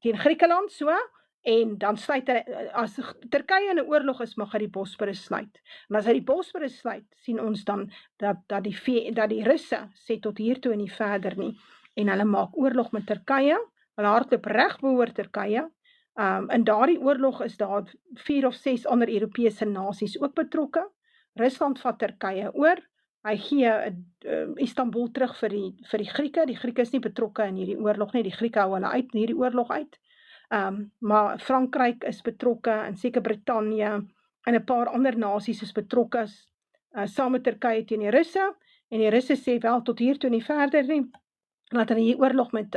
teen Griekeland so, en dan sluit hy, as Turkye in 'n oorlog is, mag hy die Bosporus sluit. En as hy die Bosporus sluit, sien ons dan dat die Russe sê tot hiertoe en nie verder nie, en hulle maak oorlog met Turkye, hulle hardloop reg behoor Turkye. In daardie oorlog is daar 4 of 6 ander Europese nasies ook betrokke. Rusland vat Turkye oor, hy gee Istanbul terug vir die Grieke. Die Grieke is nie betrokke in hierdie oorlog nie, die Grieke hou hulle uit in hierdie oorlog uit. Maar Frankryk is betrokke, en seker Brittanje, en 'n paar ander nasies is betrokke, saam met Turkye teen die Russe, en die Russe sê wel tot hiertoe nie verder nie, laat hulle hier oorlog met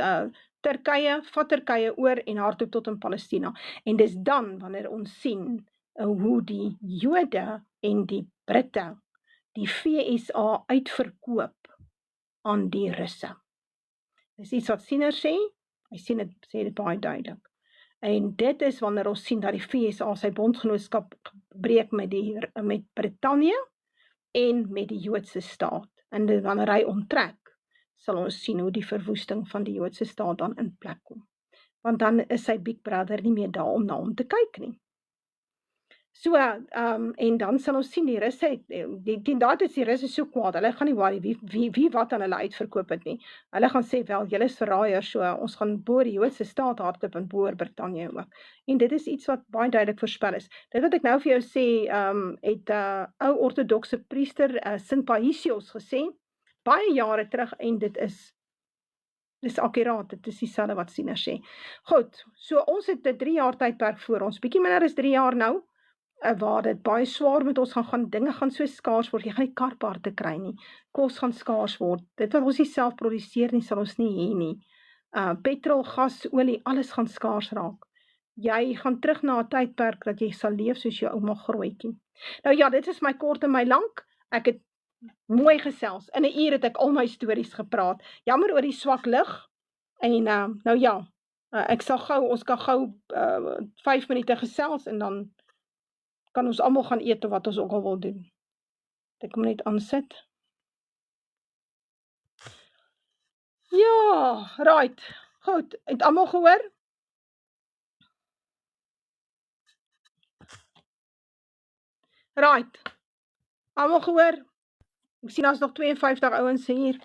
Turkye, vat Turkye oor en hardloop tot in Palestina. En dis dan wanneer ons sien hoe die Jode en die Britte die VSA uitverkoop aan die Russe. Dis iets wat Siener sê, hy sê dit baie duidelik. En dit is wanneer ons sien dat die VSA sy bondgenootskap breek met Brittanje en met die Joodse staat. En wanneer hy onttrek, sal ons sien hoe die verwoesting van die Joodse staat dan in plek kom. Want dan is sy Big Brother nie meer daar om na hom te kyk nie. So, en dan sal ons sien, die Russe, teen daardie is die Russe so kwaad, hulle gaan nie worry wie wat aan hulle uitverkoop het nie. Hulle gaan sê, wel, julle is verraaiers, so ons gaan boor die Joodse staat hardloop en boor Brittanje ook. En dit is iets wat baie duidelik voorspel is. Dit wat ek nou vir jou sê, het ou ortodokse priester Sint Paisios gesê, baie jare terug, en dit is akkuraat, dit is dieselfde wat Siener sê. Goed, so ons het 'n 3 jaar tydperk voor ons, bietjie minder as 3 jaar nou, waar dit baie swaar met ons gaan, dinge gaan so skaars word, jy gaan nie karpaarte kry nie, kos gaan skaars word, dit wat ons nie self produseer nie, sal ons nie hê nie, petrol, gas, olie, alles gaan skaars raak. Jy gaan terug na 'n tydperk dat jy sal leef soos jou ouma Grootjie. Nou ja, dit is my kort en my lank, ek het mooi gesels, in 'n uur het ek al my stories gepraat, jammer oor die swak lig, en nou ja, ons kan gou 5 minute gesels, en dan kan ons almal gaan eet of wat ons ook al wil doen. Ek moet net aansit. Ja, right, goed, het almal gehoor? Right, almal gehoor? Ek sien daar's nog 52 ouens hier.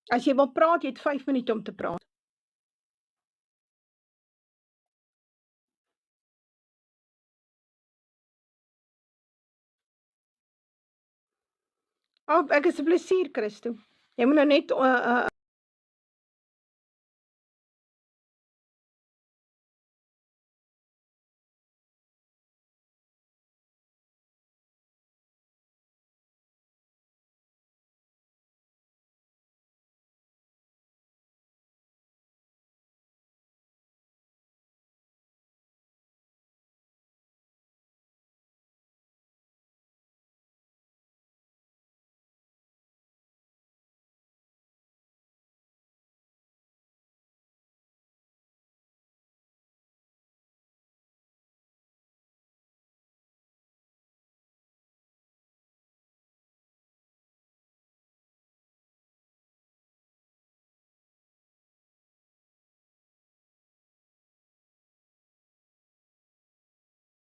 As jy wil praat, jy het 5 minute om te praat. Ek is 'n plesier, Christo. Jy moet nou net